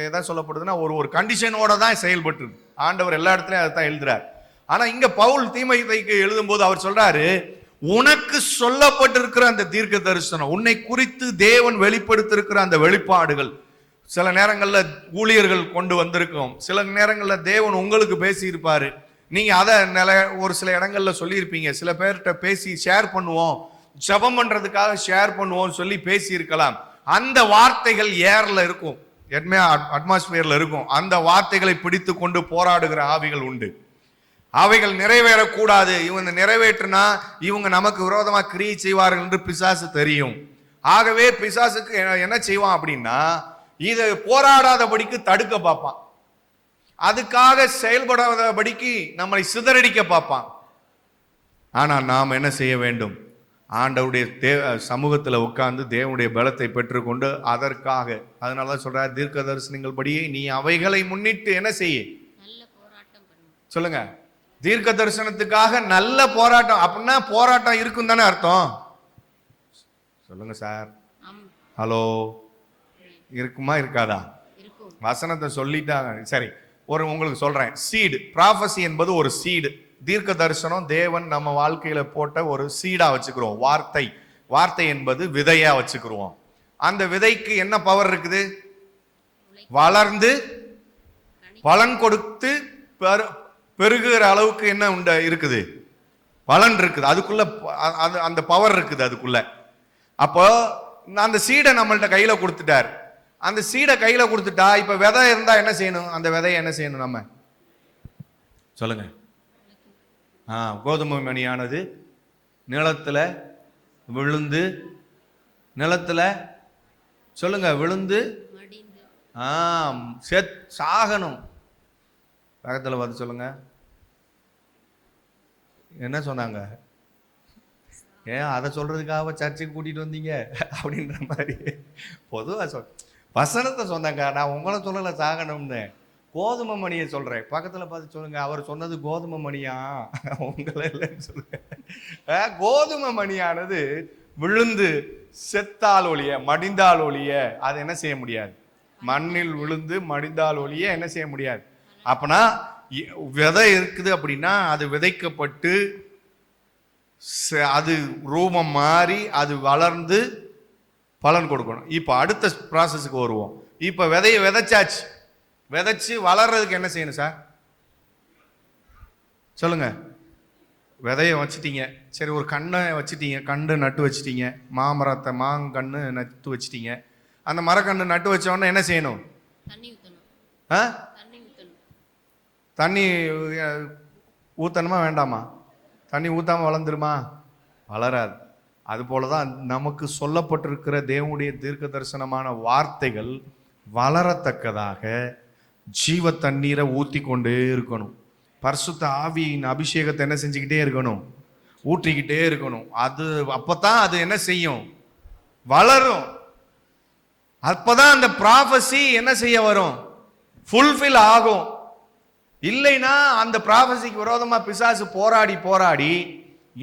எதாவது சொல்லப்படுதுன்னா ஒரு கண்டிஷனோட தான் செயல்பட்டு ஆண்டவர் எல்லா இடத்துலையும் அதை தான் எழுதுறார். ஆனா இங்க பவுல் தீமோத்தேயுக்கு எழுதும் போது அவர் சொல்றாரு, உனக்கு சொல்லப்பட்டிருக்கிற அந்த தீர்க்க தரிசனம், உன்னை குறித்து தேவன் வெளிப்படுத்திருக்கிற அந்த வெளிப்பாடுகள், சில நேரங்கள்ல ஊழியர்கள் கொண்டு வந்திருக்கோம், சில நேரங்கள்ல தேவன் உங்களுக்கு பேசி இருப்பாரு. நீங்க அதை ஒரு சில இடங்கள்ல சொல்லியிருப்பீங்க. சில பேர்கிட்ட பேசி ஷேர் பண்ணுவோம், ஜெபம் பண்றதுக்காக ஷேர் பண்ணுவோம் சொல்லி பேசி இருக்கலாம். அந்த வார்த்தைகள் ஏர்ல இருக்கும், அட்மாஸ்பியர்ல இருக்கும். அந்த வார்த்தைகளை பிடித்து கொண்டு போராடுகிற ஆவிகள் உண்டு. அவைகள் நிறைவேறக்கூடாது, இவங்க நிறைவேற்றினா இவங்க நமக்கு விரோதமா கிரியை செய்வார்கள் என்று பிசாசு தெரியும். ஆகவே பிசாசுக்கு என்ன செய்வான் அப்படின்னா, இதை போராடாதபடிக்கு தடுக்க பார்ப்பான், அதுக்காக செயல்படாதபடிக்கு நம்மளை சிதறடிக்க பார்ப்பான். ஆனா நாம் என்ன செய்ய வேண்டும்? ஆண்டவருடைய சமூகத்தில் உட்கார்ந்து தேவனுடைய பலத்தை பெற்றுக்கொண்டு அதற்காக, அதனாலதான் சொல்ற தீர்க்க தரிசனங்கள் படியே நீ அவைகளை முன்னிட்டு என்ன செய்ய, சொல்லுங்க. தீர்க்க தரிசனத்துக்காக நல்ல போராட்டம். அப்படின்னா போராட்டம் இருக்கும் தானே அர்த்தம்? சொல்லுங்க சார். ஹலோ, இருக்குமா இருக்காதா? வசனத்தை சொல்லிட்டாங்க. சரி, உங்களுக்கு சொல்றேன். சீடு, ப்ராஃபசி என்பது ஒரு சீடு. தீர்க்க தரிசனம் தேவன் நம்ம வாழ்க்கையில போட்ட ஒரு சீடா வச்சுக்கிறோம். வார்த்தை என்பது விதையா வச்சுக்கிறோம். அந்த விதைக்கு என்ன பவர் இருக்குது? வளர்ந்து பலன் கொடுத்து பெருகுகிற அளவுக்கு என்ன இருக்குது? பலன் இருக்குது. அதுக்குள்ள அந்த பவர் இருக்குது அதுக்குள்ள. அப்போ அந்த சீடை நம்மள்ட்ட கையில கொடுத்துட்டார். அந்த சீடை கையில கொடுத்துட்டா, இப்ப விதை இருந்தா என்ன செய்யணும்? அந்த விதையை என்ன செய்யணும் நம்ம? சொல்லுங்க. கோதுமை மணியானது நிலத்துல விழுந்து, நிலத்துல சொல்லுங்க விழுந்து சாகணும். பக்கத்தில் பார்த்து சொல்லுங்க, என்ன சொன்னாங்க? ஏன் அதை சொல்றதுக்காக சர்ச்சுக்கு கூட்டிட்டு வந்தீங்க அப்படின்ற மாதிரி பொதுவாக வசனத்தை சொன்னாங்க. நான் உங்களை சொல்லலை சாகணும்னு, கோதுமை மணியை சொல்றேன். பக்கத்தில் பார்த்து சொல்லுங்க, அவர் சொன்னது கோதுமை மணியா, உங்களை இல்லைன்னு சொல்லுங்க. கோதுமை மணியானது விழுந்து செத்தால் ஒழிய, மடிந்தால் ஒழிய அது என்ன செய்ய முடியாது. மண்ணில் விழுந்து மடிந்தால் ஒழிய என்ன செய்ய முடியாது. அப்பனா விதை இருக்குது அப்படின்னா அது விதைக்கப்பட்டு அது ரூபம் மாறி அது வளர்ந்து பலன் கொடுக்கணும். இப்போ அடுத்த ப்ராசஸுக்கு வருவோம். இப்போ விதையை விதைச்சாச்சு, விதைச்சு வளர்றதுக்கு என்ன செய்யணும் சார்? சொல்லுங்க. விதையை வச்சுட்டீங்க, சரி, ஒரு கண்ணை வச்சுட்டீங்க, கண்டு நட்டு வச்சுட்டீங்க, மாமரத்தை மாங்கன்று நட்டு வச்சுட்டீங்க. அந்த மரக்கன்று நட்டு வச்சோடனே என்ன செய்யணும்? தண்ணி ஊற்றணுமா வேண்டாமா? தண்ணி ஊற்றாமல் வளர்ந்துருமா? வளராது. அதுபோலதான் நமக்கு சொல்லப்பட்டிருக்கிற தேவனுடைய தீர்க்க தரிசனமான வார்த்தைகள் வளரத்தக்கதாக ஜீவ தண்ணீரை ஊற்றி கொண்டே இருக்கணும். பரிசுத்த ஆவியின் அபிஷேகத்தை என்ன செஞ்சுக்கிட்டே இருக்கணும்? ஊற்றிக்கிட்டே இருக்கணும். அது அப்பதான் அது என்ன செய்யும்? வளரும். அப்பதான் அந்த ப்ராஃபஸி என்ன செய்ய வரும்? ஃபுல்ஃபில் ஆகும். இல்லைன்னா அந்த ப்ராஃபஸிக்கு விரோதமா பிசாசு போராடி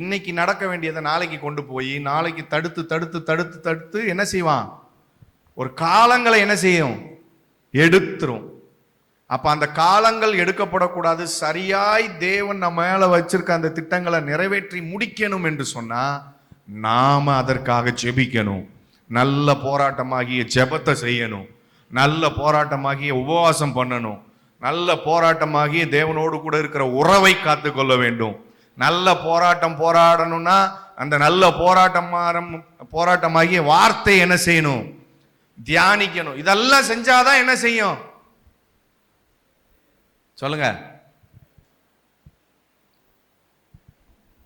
இன்னைக்கு நடக்க வேண்டியதை நாளைக்கு கொண்டு போய் நாளைக்கு தடுத்து என்ன செய்வான்? ஒரு காலங்களை என்ன செய்யும்? எடுத்துரும். அப்ப அந்த காலங்கள் எடுக்கப்படக்கூடாது. சரியாய் தேவன் நம்ம மேல வச்சிருக்க அந்த திட்டங்களை நிறைவேற்றி முடிக்கணும் என்று சொன்னா நாம அதற்காக ஜெபிக்கணும். நல்ல போராட்டமாகிய ஜெபத்தை செய்யணும். நல்ல போராட்டமாகிய உபவாசம் பண்ணணும். நல்ல போராட்டமாகிய தேவனோடு கூட இருக்கிற உறவை காத்து கொள்ள வேண்டும். நல்ல போராட்டம் போராடணும்னா அந்த நல்ல போராட்டமாகிய வார்த்தை என்ன செய்யணும்? தியானிக்கணும். இதெல்லாம் செஞ்சாதான் என்ன செய்யும்? சொல்லுங்க.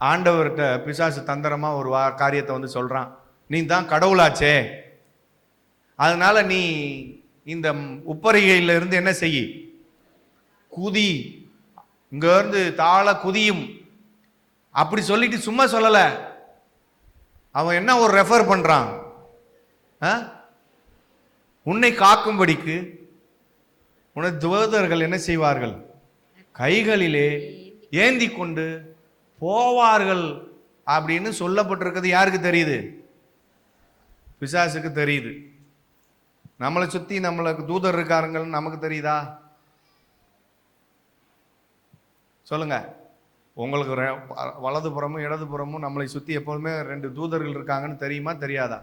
ஆண்டவர்கிட்ட பிசாசு தந்திரமா ஒரு காரியத்தை வந்து சொல்றான், நீ தான் கடவுளாச்சே, அதனால நீ இந்த உப்பரிகையில இருந்து என்ன செய்ய, குதி, இங்க இருந்து தாழ குதியும். அப்படி சொல்லிட்டு சும்மா சொல்லல, அவன் என்ன ஒரு ரெஃபர் பண்றான், உன்னை காக்கும்படிக்கு உனது தூதர்கள் என்ன செய்வார்கள்? கைகளிலே ஏந்தி கொண்டு போவார்கள் அப்படின்னு சொல்லப்பட்டிருக்கிறது. யாருக்கு தெரியுது? பிசாசுக்கு தெரியுது. நம்மளை சுத்தி நம்மளுக்கு தூதர் இருக்காருங்கன்னு நமக்கு தெரியுதா? சொல்லுங்க. உங்களுக்கு வலதுபுறமும் இடதுபுறமும் நம்மளை சுத்தி எப்போதுமே 2 தூதர்கள் இருக்காங்கன்னு தெரியுமா தெரியாதா?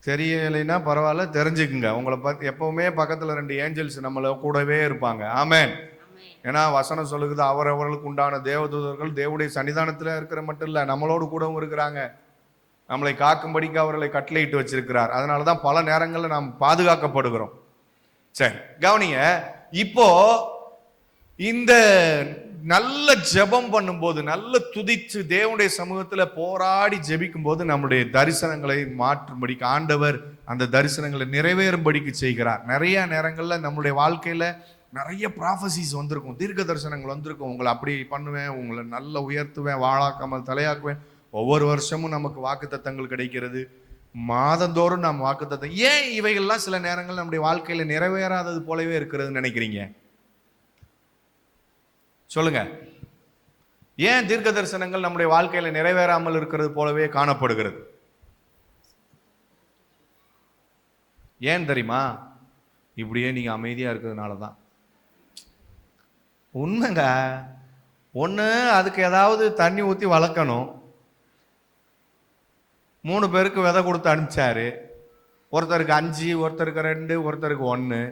தெரியலைன்னா பரவாயில்ல, தெரிஞ்சுக்குங்க. உங்களை பார்த்து எப்பவுமே பக்கத்துல 2 ஏஞ்சல்ஸ் நம்மள கூடவே இருப்பாங்க. ஆமென். ஏன்னா வசனம் சொல்லுகிறது, அவரவர்களுக்கு உண்டான தேவதூதர்கள் தேவனுடைய சன்னிதானத்துல இருக்கிற மட்டும் இல்ல, நம்மளோடு கூடவும் இருக்கிறாங்க. நம்மளை காக்கும்படிக்கு அவர்களை கட்டளையிட்டு வச்சிருக்கிறார். அதனாலதான் பல நேரங்களில் நாம் பாதுகாக்கப்படுகிறோம். சரி, கவனிங்க. இப்போ இந்த நல்ல ஜெபம் பண்ணும்போது, நல்ல துதிச்சு தேவனுடைய சமூகத்துல போராடி ஜெபிக்கும் போது நம்முடைய தரிசனங்களை மாற்றும்படிக்கு ஆண்டவர் அந்த தரிசனங்களை நிறைவேறும்படிக்கு செய்கிறார். நிறைய நேரங்கள்ல நம்முடைய வாழ்க்கையில நிறைய ப்ராஃபசிஸ் வந்திருக்கும், தீர்க்க தரிசனங்கள் வந்திருக்கும். உங்களை அப்படி பண்ணுவேன், உங்களை நல்ல உயர்த்துவேன், வாழாக்காமல் தலையாக்குவேன். ஒவ்வொரு வருஷமும் நமக்கு வாக்குத்தத்தங்கள் கிடைக்கிறது. மாதந்தோறும் நாம் வாக்குத்தத்தம். ஏன் இவைகள்லாம் சில நேரங்கள் நம்முடைய வாழ்க்கையில நிறைவேறாதது போலவே இருக்கிறதுன்னு நினைக்கிறீங்க? சொல்லுங்க. ஏன் தீர்க்க தரிசனங்கள் நம்முடைய வாழ்க்கையில நிறைவேறாமல் இருக்கிறது போலவே காணப்படுகிறது? ஏன் தெரியுமா? இப்படியே நீங்க அமைதியா இருக்கிறதுனால தான். உண்மைங்க. ஒண்ணு அதுக்கு ஏதாவது தண்ணி ஊத்தி வளர்க்கணும். 3 பேருக்கு விதை கொடுத்து அனுப்பிச்சாரு. ஒருத்தருக்கு 5, ஒருத்தருக்கு 2, ஒருத்தருக்கு 1.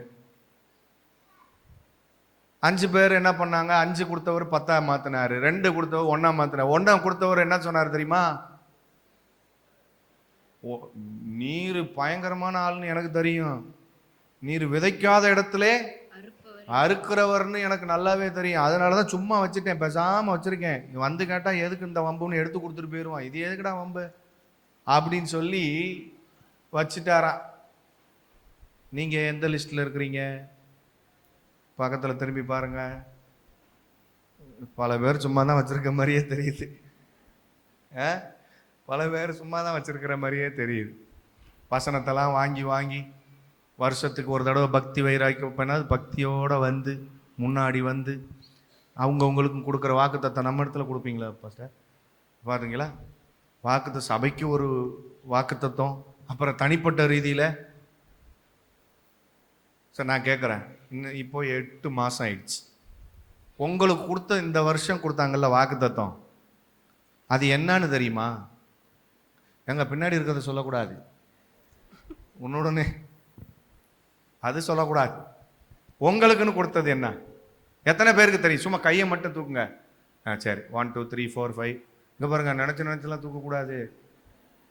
5 பேர் என்ன பண்ணாங்க? 5 கொடுத்தவர் 10 மாத்தினாரு, 2 கொடுத்தவர் 1 மாத்தினார். 1 கொடுத்தவர் என்ன சொன்னார் தெரியுமா? நீர் பயங்கரமான ஆள்னு எனக்கு தெரியும், நீர் விதைக்காத இடத்துல அறுக்கிறவர்னு எனக்கு நல்லாவே தெரியும், அதனாலதான் சும்மா வச்சுட்டேன், பேசாம வச்சிருக்கேன். வந்து கேட்டா எதுக்கு இந்த வம்புன்னு எடுத்து கொடுத்துட்டு போயிடுவான், இது எதுக்குடா வம்பு அப்படின்னு சொல்லி வச்சுட்டாரா. நீங்க எந்த லிஸ்ட்ல இருக்கிறீங்க? பக்கத்துல திரும்பி பாருங்க. பல பேர் சும்மா தான் வச்சிருக்க மாதிரியே தெரியுது. பல பேர் சும்மா தான் வச்சிருக்கிற மாதிரியே தெரியுது. வசனத்தெல்லாம் வாங்கி வாங்கி வருஷத்துக்கு ஒரு தடவை பக்தி வைராக்கியம் பண்ணா பக்தியோட வந்து முன்னாடி வந்து அவங்களுக்கும் கொடுக்குற வாக்குத்தத்தை நம்ம இடத்துல கொடுப்பீங்களா பாஸ்டர்? பாருங்களா, வாக்குத்த சபைக்கு ஒரு வாக்குத்தத்தம், அப்புறம் தனிப்பட்ட ரீதியில. சார் நான் கேட்குறேன், இன்னும் இப்போ 8 மாதம் ஆயிடுச்சு. உங்களுக்கு கொடுத்த இந்த வருஷம் கொடுத்தாங்கல்ல வாக்குத்தத்தம், அது என்னன்னு தெரியுமா? எங்க பின்னாடி இருக்கிறத சொல்லக்கூடாது, உன்னுடனே அது சொல்லக்கூடாது. உங்களுக்குன்னு கொடுத்தது என்ன? எத்தனை பேருக்கு தெரியும்? சும்மா கையை மட்டும் தூக்குங்க. சரி, 1 2 3 4 5. இங்கே பாருங்க, நினச்செல்லாம் தூக்கக்கூடாது.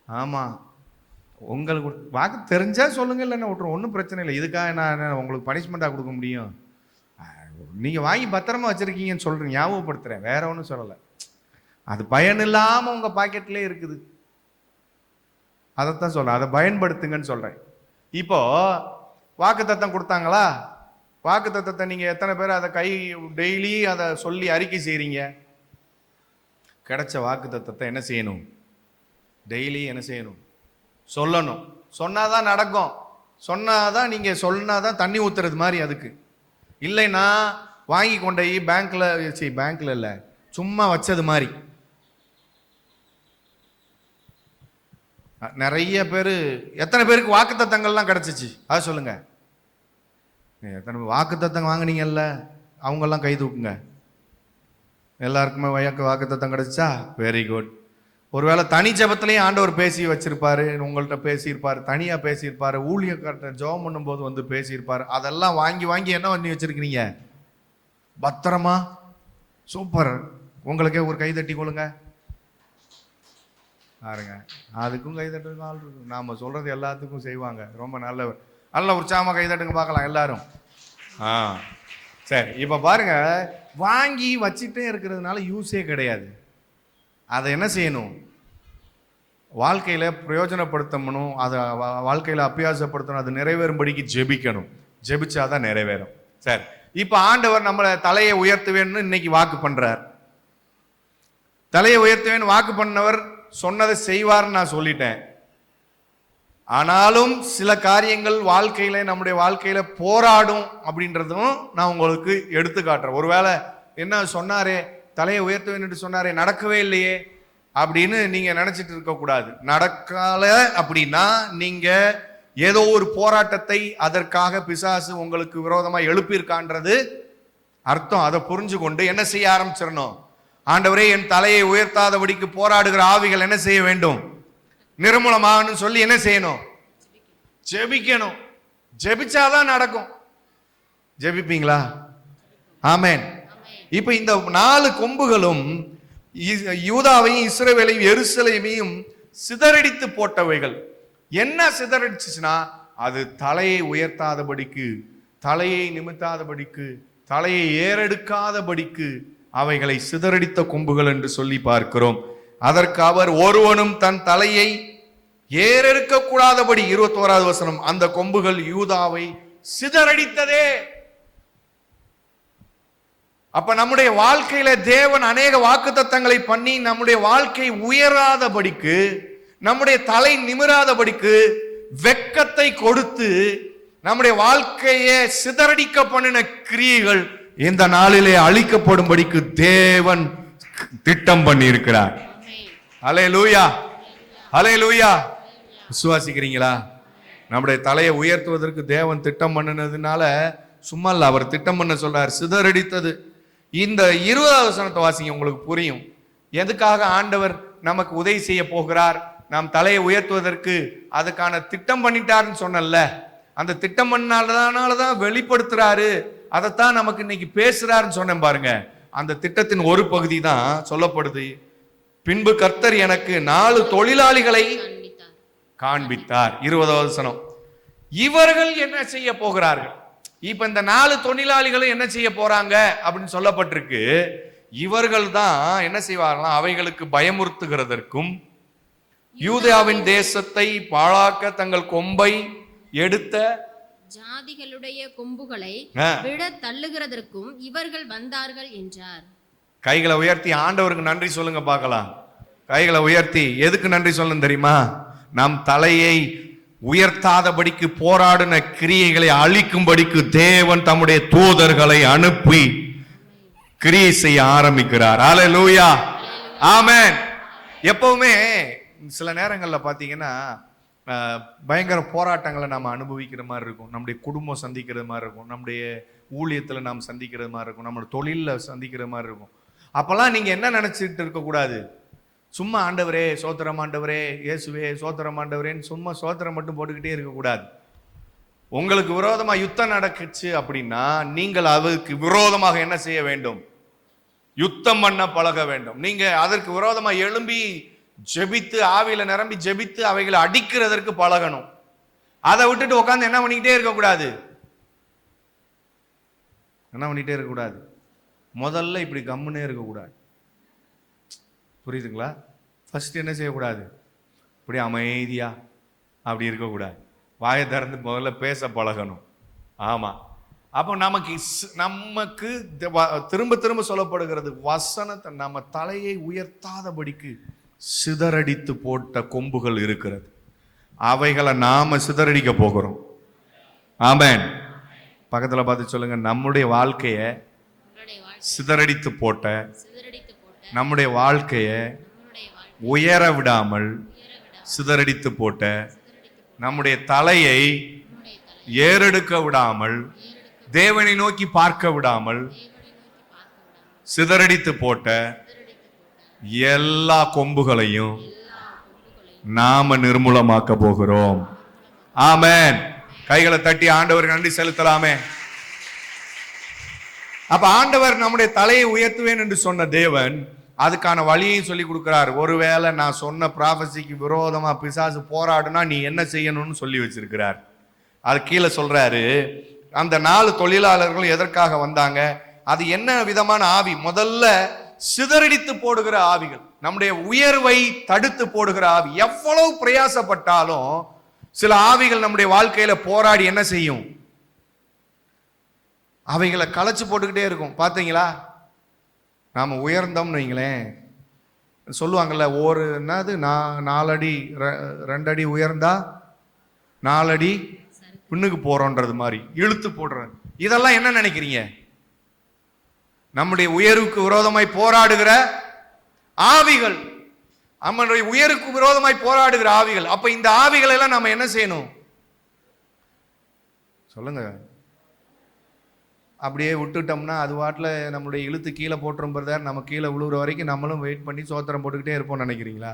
ஆமாம், உங்களுக்கு வாக்கு தெரிஞ்சா சொல்லுங்க, இல்லைன்னா விட்டுரும், ஒன்றும் பிரச்சனை இல்லை. இதுக்காக நான் உங்களுக்கு பனிஷ்மெண்ட்டாக கொடுக்க முடியும்? நீங்கள் வாங்கி பத்திரமா வச்சுருக்கீங்கன்னு சொல்கிறீங்க, ஞாபகப்படுத்துகிறேன், வேற ஒன்றும் சொல்லலை. அது பயன் இல்லாமல் உங்கள் பாக்கெட்லேயே இருக்குது, அதைத்தான் சொல்கிறேன், அதை பயன்படுத்துங்கன்னு சொல்கிறேன். இப்போ வாக்குத்தத்தம் கொடுத்தாங்களா? வாக்குத்தத்தத்தை நீங்கள் எத்தனை பேர் அதை டெய்லி அதை சொல்லி அறிக்கை செய்கிறீங்க? கிடைச்ச வாக்குத்தத்தத்தை என்ன செய்யணும்? டெய்லி என்ன செய்யணும்? சொல்லணும். சொன்னாதான் நடக்கும். சொன்னாதான், நீங்க சொன்னாதான் தண்ணி ஊத்துறது மாதிரி. அதுக்கு இல்லைன்னா வாங்கி கொண்டு பேங்க்ல இல்ல, சும்மா வச்சது மாதிரி. நிறைய பேர், எத்தனை பேருக்கு வாக்குத்தத்தங்கள்லாம் கிடைச்சிச்சு அதை சொல்லுங்க. எத்தனை வாக்குத்தத்தம் வாங்கினீங்கல்ல, அவங்கெல்லாம் கை தூக்குங்க. எல்லாருக்குமே வாக்குத்தத்தம் கிடைச்சா வெரி குட். ஒருவேளை தனி ஜபத்திலையும் ஆண்டவர் பேசி வச்சிருப்பாரு, உங்கள்கிட்ட பேசியிருப்பாரு, தனியா பேசியிருப்பாரு, ஊழியக்காரர் ஜெபம் பண்ணும்போது வந்து பேசியிருப்பாரு. அதெல்லாம் வாங்கி வாங்கி என்ன பண்ணி வச்சிருக்கிறீங்க? பத்திரமா. சூப்பர். உங்களுக்கே ஒரு கை தட்டி கொள்ளுங்க பாருங்க. அதுக்கும் கை தட்டுறதுக்கு ஆள் இருக்கு. நாம சொல்றது எல்லாத்துக்கும் செய்வாங்க. ரொம்ப நல்லவர். நல்ல உற்சாகமா கை தட்டுங்க பார்க்கலாம் எல்லாரும். சரி, இப்ப பாருங்க, வாங்கி வச்சுட்டே இருக்கிறதுனால யூஸே கிடையாது. அதை என்ன செய்யணும்? வாழ்க்கையில பிரயோஜனப்படுத்தணும், அதை வாழ்க்கையில அபியாசப்படுத்தணும், அது நிறைவேறும்படிக்கு ஜெபிக்கணும். ஜெபிச்சாதான் நிறைவேறும். சரி, இப்ப ஆண்டவர் நம்மளை தலையை உயர்த்துவேன்னு இன்னைக்கு வாக்கு பண்றார். தலையை உயர்த்துவேன்னு வாக்கு பண்ணவர் சொன்னதை செய்வார்னு நான் சொல்லிட்டேன். ஆனாலும் சில காரியங்கள் வாழ்க்கையில, நம்முடைய வாழ்க்கையில போராடும் அப்படின்றதும் நான் உங்களுக்கு எடுத்து காட்டுறேன். ஒருவேளை என்ன சொன்னாரே, தலையை உயர்த்துவேன் என்று சொன்னாரே, நடக்கவே இல்லையே அப்படின்னு நீங்க நினைச்சிட்டு இருக்க கூடாது. நடக்கல அப்படின்னா நீங்க ஏதோ ஒரு போராட்டத்தை அதற்காக பிசாசு உங்களுக்கு விரோதமா எழுப்பியிருக்கான்றது அர்த்தம். அதை புரிஞ்சு கொண்டு என்ன செய்ய ஆரம்பிச்சிடணும்? ஆண்டவரே, என் தலையை உயர்த்தாதபடிக்கு போராடுகிற ஆவிகள் என்ன செய்ய வேண்டும்? நிர்மூலமாகனு சொல்லி என்ன செய்யணும்? ஜெபிக்கணும். ஜெபிச்சாதான் நடக்கும். ஜெபிப்பீங்களா? ஆமென். இப்ப இந்த 4 கொம்புகளும் யூதாவையும் இஸ்ரவேலையும் எருசலேமையும் சிதறடித்து போட்டவைகள். என்ன சிதறடிச்சுச்சுன்னா, அது தலையை உயர்த்தாதபடிக்கு, தலையை நிமித்தாதபடிக்கு, தலையை ஏறெடுக்காதபடிக்கு அவைகளை சிதறடித்த கொம்புகள் என்று சொல்லி பார்க்கிறோம். அதற்கு அவர், ஒருவனும் தன் தலையை ஏறெடுக்க கூடாதபடி, 21வது வசனம், அந்த கொம்புகள் யூதாவை சிதறடித்ததே. அப்ப நம்முடைய வாழ்க்கையில தேவன் அநேக வாக்குத்தத்தங்களை பண்ணி நம்முடைய வாழ்க்கை உயராதபடிக்கு, நம்முடைய தலை நிமிராதபடிக்கு வெட்கத்தை கொடுத்து நம்முடைய வாழ்க்கையை சிதறடிக்க பண்ணின கிரியைகள் இந்த நாளிலே அழிக்கப்படும்படிக்கு தேவன் திட்டம் பண்ணி இருக்கிறார். அல்லேலூயா, அல்லேலூயா. விசுவாசிக்கிறீங்களா? நம்முடைய தலையை உயர்த்துவதற்கு தேவன் திட்டம் பண்ணினதுனால சும்மா இல்ல, அவர் திட்டம் பண்ண சொல்றார், சிதறடித்தது. இந்த 20வது வசனத்தை வாசிங்க, உங்களுக்கு புரியும் எதுக்காக ஆண்டவர் நமக்கு உதவி செய்ய போகிறார். நாம் தலையை உயர்த்துவதற்கு அதுக்கான திட்டம் பண்ணிட்டாருன்னு சொன்னல, அந்த திட்டம் பண்ணாலதான் வெளிப்படுத்துறாரு. அதைத்தான் நமக்கு இன்னைக்கு பேசுறாருன்னு சொன்னேன் பாருங்க. அந்த திட்டத்தின் ஒரு பகுதி தான் சொல்லப்படுது. பின்பு கர்த்தர் எனக்கு 4 தொழிலாளிகளை காண்பித்தார். 20வது வசனம். இவர்கள் என்ன செய்ய போகிறார்கள்? இப்ப இந்த 4 தொழிலாளிகளும் என்ன செய்ய போறாங்க அப்படின்னு சொல்லப்பட்டிருக்கு. இவர்கள் தான் என்ன செய்வார்களா, அவைகளுக்கு பயமுறுத்துகிறதற்கும் யூதாவின் தேசத்தை பாழாக்க தங்கள் கொம்பை எடுத்த ஜாதிகளுடைய கொம்புகளை விட தள்ளுகிறதற்கும் இவர்கள் வந்தார்கள் என்றார். கைகளை உயர்த்தி ஆண்டவருக்கு நன்றி சொல்லுங்க பார்க்கலாம். கைகளை உயர்த்தி எதுக்கு நன்றி சொல்லணும் தெரியுமா? நம் தலையை உயர்த்தாதபடிக்கு போராடின கிரியைகளை அழிக்கும்படிக்கு தேவன் தம்முடைய தூதர்களை அனுப்பி கிரியை செய்ய ஆரம்பிக்கிறார். அல்லேலூயா, ஆமென். எப்பவுமே சில நேரங்கள்ல பாத்தீங்கன்னா பயங்கர போராட்டங்களை நாம் அனுபவிக்கிற மாதிரி இருக்கும். நம்முடைய குடும்பம் சந்திக்கிற மாதிரி இருக்கும், நம்முடைய ஊழியத்தில் நாம் சந்திக்கிற மாதிரி இருக்கும், நம்மளுடைய தொழிலில் சந்திக்கிற மாதிரி இருக்கும். அப்போல்லாம் நீங்கள் என்ன நினச்சிட்டு இருக்கக்கூடாது? சும்மா ஆண்டவரே சோத்திரம், ஆண்டவரே இயேசுவே சோத்திரம், ஆண்டவரேன்னு சும்மா சோத்திரம் மட்டும் போட்டுக்கிட்டே இருக்கக்கூடாது. உங்களுக்கு விரோதமாக யுத்தம் நடக்குச்சு அப்படின்னா நீங்கள் அதுக்கு விரோதமாக என்ன செய்ய வேண்டும்? யுத்தம் பண்ண பழக வேண்டும். நீங்கள் அதற்கு விரோதமாக எழும்பி ஜெபித்து, ஆவியில நிரம்பி ஜெபித்து அவைகளை அடிக்கிறதற்கு பழகணும். அதை விட்டுட்டு உட்காந்து என்ன பண்ணிக்கிட்டே இருக்கக்கூடாது? என்ன பண்ணிட்டே இருக்கக்கூடாது? முதல்ல இப்படி கம்முன்னே இருக்கக்கூடாது. புரியுதுங்களா? ஃபர்ஸ்ட் என்ன செய்யக்கூடாது? இப்படி அமைதியா அப்படி இருக்கக்கூடாது. வாயை திறந்து முதல்ல பேச பழகணும். ஆமா. அப்போ நமக்கு திரும்ப திரும்ப சொல்லப்படுகிறது வசனத்தை, நம்ம தலையை உயர்த்தாதபடிக்கு சிதறடித்து போட்ட கொம்புகள் இருக்கிறது. அவைகளை நாம சிதறடிக்க போகிறோம். ஆமென். பக்கத்துல பார்த்து சொல்லுங்க, நம்முடைய வாழ்க்கைய சிதறடித்து போட்ட, நம்முடைய வாழ்க்கைய உயர விடாமல் சிதறடித்து போட்ட, நம்முடைய தலையை ஏறெடுக்க விடாமல், தேவனை நோக்கி பார்க்க விடாமல் சிதறடித்து போட்ட எல்லா கொம்புகளையும் நாம நிர்மூலமாக்க போகிறோம். ஆமென். கைகளை தட்டி ஆண்டவருக்கு நன்றி செலுத்தலாமே. அப்ப ஆண்டவர் நம்முடைய தலையை உயர்த்துவேன் என்று சொன்ன தேவன் அதுக்கான வழியையும் சொல்லி கொடுக்கிறார். ஒருவேளை நான் சொன்ன ப்ராபசிக்கு விரோதமா பிசாசு போராடுனா நீ என்ன செய்யணும்னு சொல்லி வச்சிருக்கிறார். அது கீழே சொல்றாரு. அந்த 4 தொழிலாளர்கள் எதற்காக வந்தாங்க? அது என்ன விதமான ஆவி? முதல்ல சிதறடித்து போடுகிற ஆவிகள், நம்முடைய உயர்வை தடுத்து போடுகிற ஆவி. எவ்வளவு பிரயாசப்பட்டாலும் சில ஆவிகள் நம்முடைய வாழ்க்கையில போராடி என்ன செய்யும்? அவைகளை களைச்சு போட்டுக்கிட்டே இருக்கும். பார்த்தீங்களா? நாம உயர்ந்தோம்னு வைங்களேன், சொல்லுவாங்கல்ல, ஒரு என்னது 4 அடி 2 அடி உயர்ந்தா 4 அடி பின்னுக்கு போறோன்றது மாதிரி இழுத்து போடுறது. இதெல்லாம் என்ன நினைக்கிறீங்க? நம்முடைய உயர்வுக்கு விரோதமாய் போராடுகிற ஆவிகள், நம்முடைய உயர்வுக்கு விரோதமாய் போராடுகிற ஆவிகள். அப்ப இந்த ஆவிகளை எல்லாம் நம்ம என்ன செய்யணும் சொல்லுங்க? அப்படியே விட்டுட்டோம்னா அது வாட்டில் நம்மளுடைய இழுத்து கீழே போட்டுரும் பிரதர், நம்ம கீழே விழுகிற வரைக்கும் நம்மளும் வெயிட் பண்ணி சோத்திரம் போட்டுக்கிட்டே இருப்போம்னு நினைக்கிறீங்களா?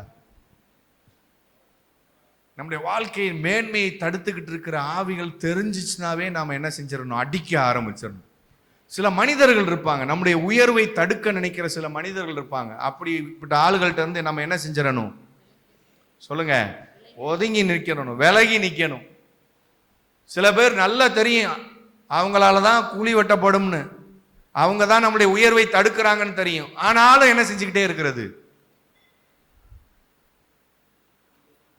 நம்முடைய வாழ்க்கையின் மேன்மையை தடுத்துக்கிட்டு இருக்கிற ஆவிகள் தெரிஞ்சிச்சுனாவே நாம என்ன செஞ்சிடணும்? அடிக்க ஆரம்பிச்சிடணும். சில மனிதர்கள் இருப்பாங்க, நம்முடைய உயர்வை தடுக்க நினைக்கிற சில மனிதர்கள் இருப்பாங்க. அப்படிப்பட்ட ஆளுகள்கிட்ட இருந்து நம்ம என்ன செஞ்சிடணும் சொல்லுங்க? ஒதுங்கி நிற்கணும், விலகி நிற்கணும். சில பேர் நல்லா தெரியும் அவங்களால தான் கூலி வெட்டப்படும்னு, அவங்க தான் நம்முடைய உயர்வை தடுக்கிறாங்கன்னு தெரியும், ஆனாலும் என்ன செஞ்சுக்கிட்டே இருக்கிறது?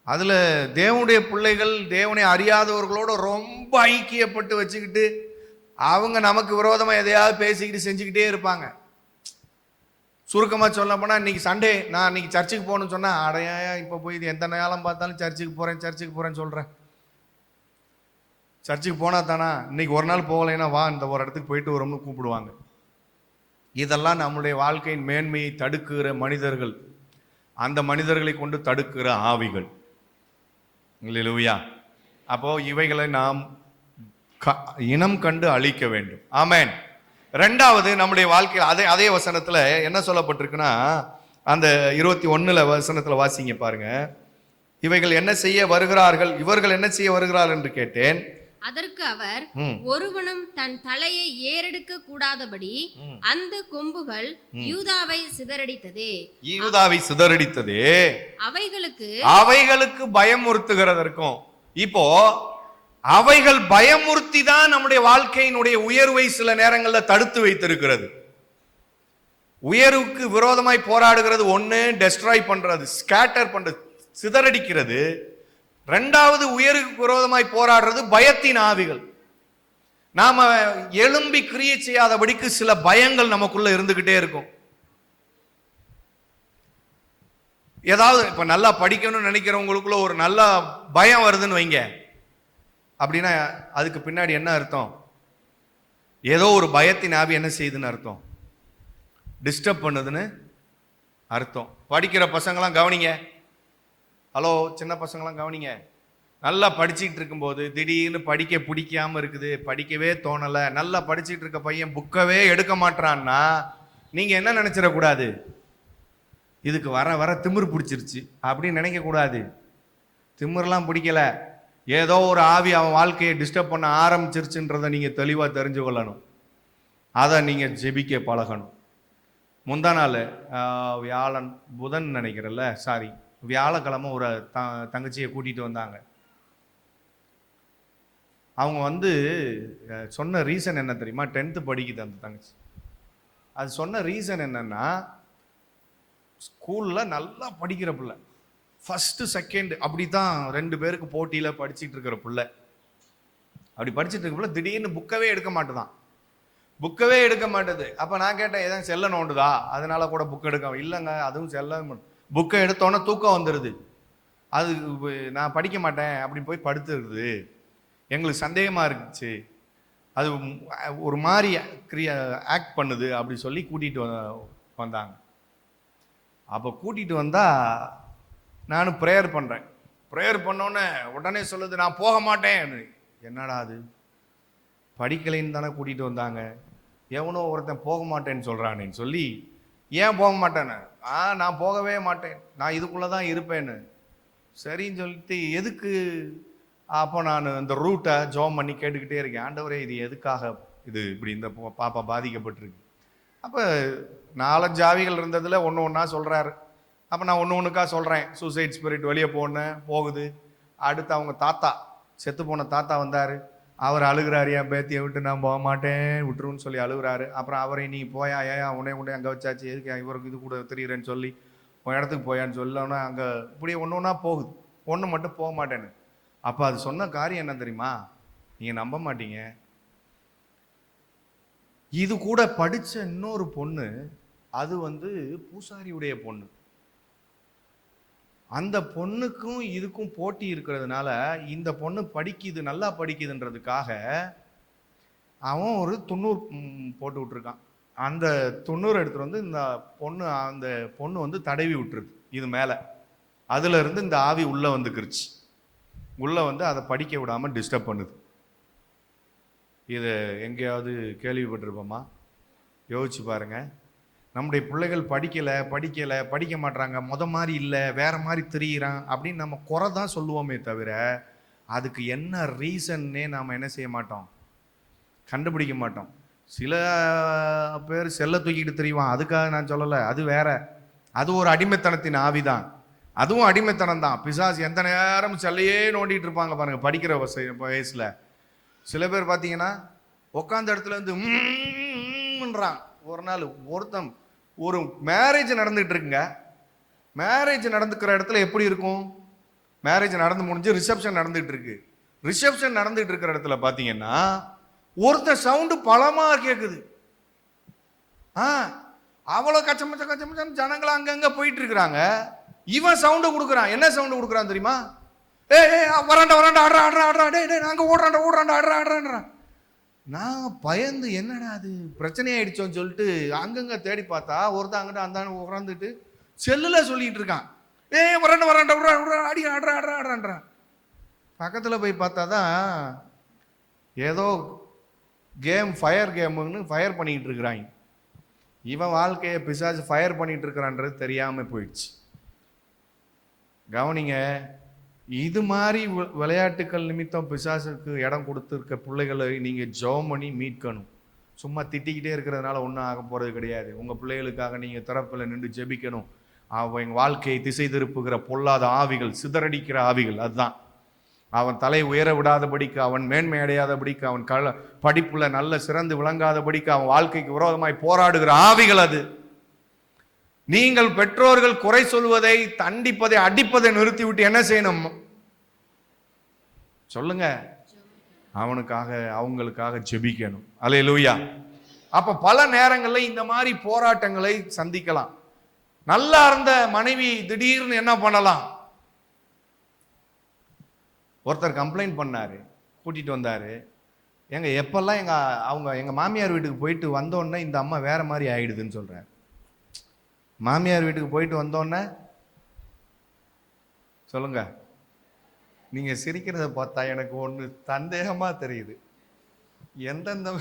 அதுல தேவனுடைய பிள்ளைகள் தேவனை அறியாதவர்களோட ரொம்ப ஐக்கியப்பட்டு வச்சுக்கிட்டு அவங்க நமக்கு விரோதமா எதையாவது பேசிக்கிட்டு செஞ்சுக்கிட்டே இருப்பாங்க. சுருக்கமா சொல்ல போனா, இன்னைக்கு சண்டே நான் இன்னைக்கு சர்ச்சுக்கு போகணும்னு சொன்னா, அடையா இப்ப போய் இது எந்த நேரம் பார்த்தாலும் சர்ச்சுக்கு போறேன்னு சொல்றேன். சர்ச்சுக்கு போனா தானா, இன்னைக்கு ஒரு நாள் போகலைன்னா வா இந்த ஒரு இடத்துக்கு போயிட்டு வரோம்னு கூப்பிடுவாங்க. இதெல்லாம் நம்முடைய வாழ்க்கையின் மேன்மையை தடுக்கிற மனிதர்கள், அந்த மனிதர்களை கொண்டு தடுக்கிற ஆவிகள். இல்லையா? அப்போ இவைகளை நாம் இனம் கண்டு அழிக்க வேண்டும். ஆமென். ரெண்டாவது, நம்முடைய வாழ்க்கையில் அதே வசனத்துல என்ன சொல்லப்பட்டிருக்குன்னா, அந்த 21 வசனத்துல வாசிங்க பாருங்க. இவைகள் என்ன செய்ய வருகிறார்கள், இவர்கள் என்ன செய்ய வருகிறார்கள் என்று கேட்டேன். அதற்கு அவர், ஒருவனும் தன் தலையை ஏறெடுக்க கூடாதபடி அந்த கொம்புகள் யூதாவை சிதறடித்ததே அவைகளுக்கு பயமுறுத்துகிறதற்கும். இப்போ அவைகள் பயமுறுத்தி தான் நம்முடைய வாழ்க்கையினுடைய உயர்வை சில நேரங்களில் தடுத்து வைத்திருக்கிறது. உயர்வுக்கு விரோதமாய் போராடுகிறது ஒண்ணு, டெஸ்ட்ராய் பண்றது, ஸ்கேட்டர் பண்றது, சிதறடிக்கிறது. ரெண்டாவது, உயர்வுக்கு விரோதமாய் போராடுறது பயத்தின் ஆவிகள். நாம எழும்பி கிரியை செய்யாதபடிக்கு சில பயங்கள் நமக்குள்ள இருந்துகிட்டே இருக்கும். ஏதாவது இப்ப நல்லா படிக்கணும்னு நினைக்கிறவங்களுக்குள்ள ஒரு நல்ல பயம் வருதுன்னு வைங்க, அப்படின்னா அதுக்கு பின்னாடி என்ன அர்த்தம்? ஏதோ ஒரு பயத்தின் ஆவி என்ன செய்யுதுன்னு அர்த்தம், டிஸ்டர்ப் பண்ணுதுன்னு அர்த்தம். படிக்கிற பசங்களாம் கவனிங்க, ஹலோ சின்ன பசங்களாம் கவனிங்க. நல்லா படிச்சுட்டு இருக்கும்போது திடீர்னு படிக்க பிடிக்காம இருக்குது, படிக்கவே தோணலை, நல்லா படிச்சுட்டு இருக்க பையன் புக்கவே எடுக்க மாட்டான்னா நீங்க என்ன நினைச்சிடக்கூடாது? இதுக்கு வர வர திமிர் பிடிச்சிருச்சு அப்படின்னு நினைக்க கூடாது. திமிர்லாம் பிடிக்கல, ஏதோ ஒரு ஆவி அவன் வாழ்க்கையை டிஸ்டர்ப் பண்ண ஆரம்பிச்சிருச்சுன்றதை நீங்க தெளிவா தெரிஞ்சு கொள்ளணும். அதை நீங்க ஜெபிக்க பழகணும். முந்தா நாள் புதன் நினைக்கிறல்ல, சாரி வியாழக்கிழமை ஒரு தங்கச்சியை கூட்டிட்டு வந்தாங்க. அவங்க சொன்ன ரீசன் என்ன தெரியுமா? 10th படிக்குது அந்த தங்கச்சி. அது சொன்ன ரீசன் என்னன்னா, ஸ்கூல்ல நல்லா படிக்கிற பிள்ளை, ஃபர்ஸ்ட் செகண்ட் அப்படித்தான் 2 பேருக்கு போட்டியில படிச்சுட்டு இருக்கிற பிள்ளை. அப்படி படிச்சுட்டு இருக்க பிள்ளை திடீர்னு புக்கவே எடுக்க மாட்டேது. அப்ப நான் கேட்டேன், ஏதாவது செல்ல நோண்டுதா அதனால கூட புக் எடுக்க? இல்லைங்க, அதுவும் செல்ல. புக்கை எடுத்தோன்னே தூக்கம் வந்துடுது, அது நான் படிக்க மாட்டேன் அப்படின்னு போய் படுத்துருது. எங்களுக்கு சந்தேகமா இருந்துச்சு, அது ஒரு மாதிரி ஆக்ட் பண்ணுது அப்படி சொல்லி கூட்டிட்டு வந்தாங்க. அப்போ கூட்டிட்டு வந்தா நானும் ப்ரேயர் பண்றேன். ப்ரேயர் பண்ணோன்னே உடனே சொல்லுது, நான் போக மாட்டேன். என்னடா அது, படிக்கலைன்னு தானே கூட்டிட்டு வந்தாங்க, எவனோ ஒருத்தன் போக மாட்டேன்னு சொல்றானேன்னு சொல்லி, ஏன் போக மாட்டேன்னு, நான் போகவே மாட்டேன், நான் இதுக்குள்ளதான் இருப்பேன்னு. சரின்னு சொல்லிட்டு எதுக்கு? அப்போ நான் இந்த ரூட்டை ஜோம் பண்ணி கேட்டுக்கிட்டே இருக்கேன், ஆண்டவரே இது எதுக்காக, இது இப்படி இந்த பாப்பா பாதிக்கப்பட்டிருக்கு. அப்போ 4-5 ஆவிகள் இருந்ததுல ஒன்றா சொல்றாரு. அப்போ நான் ஒன்றுக்கா சொல்றேன், சூசைட் ஸ்பிரிட் வெளியே போகுது. அடுத்து அவங்க தாத்தா, செத்து போன தாத்தா வந்தாரு, அவர் அழுகிறாரு, என் பேத்தியை விட்டு நான் போக மாட்டேன் விட்டுருன்னு சொல்லி அழுகிறாரு. அப்புறம் அவரை நீ போயா, ஏயா உடனே அங்கே வச்சாச்சு, எதுக்கு இவருக்கு இது கூட தெரியுறேன்னு சொல்லி உன் இடத்துக்கு போயான்னு சொல்லோன்னா அங்கே இப்படியே ஒன்றா போகுது, ஒன்று மட்டும் போக மாட்டேன்னு. அப்போ அது சொன்ன காரியம் என்ன தெரியுமா? நீங்கள் நம்ப மாட்டீங்க, இது கூட படித்த இன்னொரு பொண்ணு, அது பூசாரியுடைய பொண்ணு. அந்த பொண்ணுக்கும் இதுக்கும் போட்டி இருக்கிறதுனால இந்த பொண்ணு படிக்குது, நல்லா படிக்குதுன்றதுக்காக அவன் ஒரு 90 போட்டு விட்டுருக்கான். அந்த 90 எடுத்துட்டு வந்து அந்த பொண்ணு வந்து தடவி விட்டுருது இது மேல. அதுல இருந்து இந்த ஆவி உள்ள வந்துக்கிருச்சு. உள்ள வந்து அதை படிக்க விடாம டிஸ்டர்ப் பண்ணுது. இது எங்கேயாவது கேள்விப்பட்டிருப்போமா? யோசிச்சு பாருங்க. நம்முடைய பிள்ளைகள் படிக்க மாட்டாங்க, மாதிரி இல்லை, வேற மாதிரி தெரியுறான் அப்படின்னு நம்ம குறை தான் சொல்லுவோமே தவிர அதுக்கு என்ன ரீசன்னே நாம் என்ன செய்ய மாட்டோம், கண்டுபிடிக்க மாட்டோம். சில பேர் செல்ல தூக்கிட்டு தெரியுவான், அதுக்காக நான் சொல்லலை, அது வேற. அது ஒரு அடிமைத்தனத்தின் ஆவிதான், அதுவும் அடிமைத்தனம் தான். பிசாசு எந்த நேரம் செல்லையே நோண்டிட்டு இருப்பாங்க பாருங்க படிக்கிற வயசுல. சில பேர் பார்த்தீங்கன்னா உட்காந்த இடத்துல இருந்து ஒரு நாள் ஒருத்தன் ஒரு மேரேஜ் நடந்துட்டு இருக்குங்க. மேரேஜ் நடந்துக்கிற இடத்துல எப்படி இருக்கும்? மேரேஜ் நடந்து முடிஞ்சு ரிசப்ஷன் நடந்துட்டு இருக்கு. ரிசப்ஷன் நடந்துட்டு இருக்கிற இடத்துல பார்த்தீங்கன்னா ஒருத்தர் சவுண்டு பலமா கேட்குது. அவ்வளோ கச்சமச்சம் ஜனங்கள் அங்கங்க போயிட்டு இருக்கிறாங்க. இவன் சவுண்டு கொடுக்குறான். என்ன சவுண்டு கொடுக்குறான் தெரியுமா? வராண்டா ஆடுறா, நாங்க ஓடுறாண்டா ஆடுறான்றான். நான் பயந்து என்னடா அது பிரச்சனை ஆயிடுச்சோன்னு சொல்லிட்டு அங்கங்க தேடி பார்த்தா ஒருத்தன் அங்கிட்ட அந்த உட்காந்துட்டு செல்லுல சொல்லிட்டு இருக்கான். வராண்டா அடி ஆடுறான்றான். பக்கத்துல போய் பார்த்தாதான் ஏதோ கேம், ஃபயர் கேம்னு ஃபயர் பண்ணிட்டு இருக்கிறாங்க. இவன் வாழ்க்கையை பிசாசு ஃபயர் பண்ணிட்டு இருக்கிறான்றது தெரியாம போயிடுச்சு. கவனிங்க, இது மாதிரி விளையாட்டுக்கள் நிமித்தம் பிசாசுக்கு இடம் கொடுத்துருக்க பிள்ளைகளை நீங்கள் ஜெபம் பண்ணி மீட்கணும். சும்மா திட்டிக்கிட்டே இருக்கிறதுனால ஒன்றும் ஆக போகிறது கிடையாது. உங்கள் பிள்ளைகளுக்காக நீங்கள் திறப்பில் நின்று ஜெபிக்கணும். அவன் வாழ்க்கையை திசை திருப்புகிற பொல்லாத ஆவிகள், சிதறடிக்கிற ஆவிகள், அதுதான். அவன் தலை உயர விடாதபடிக்கு, அவன் மேன்மை அடையாதபடிக்கு, அவன் படிப்புல நல்ல சிறந்து விளங்காதபடிக்கு, அவன் வாழ்க்கைக்கு விரோதமாய் போராடுகிற ஆவிகள் அது. நீங்கள் பெற்றோர்கள் குறை சொல்வதை, தண்டிப்பதை, அடிப்பதை நிறுத்திவிட்டு என்ன செய்யணும் சொல்லுங்க? அவனுக்காக, அவங்களுக்காக ஜெபிக்கணும். அல்லேலூயா. அப்ப பல நேரங்கள்ல இந்த மாதிரி போராட்டங்களை சந்திக்கலாம். நல்லா இருந்த மனைவி திடீர்னு என்ன பண்ணலாம்? ஒருத்தர் கம்ப்ளைண்ட் பண்ணாரு, கூட்டிட்டு வந்தாரு. எப்பெல்லாம் எங்க மாமியார் வீட்டுக்கு போயிட்டு வந்தோடனே இந்த அம்மா வேற மாதிரி ஆயிடுதுன்னு சொல்றாரு. மாமியார் வீட்டுக்கு போயிட்டு வந்தோன்னே சொல்லுங்க, நீங்க சிரிக்கிறத பார்த்தா எனக்கு ஒன்று சந்தேகமா தெரியுது. எந்தெந்த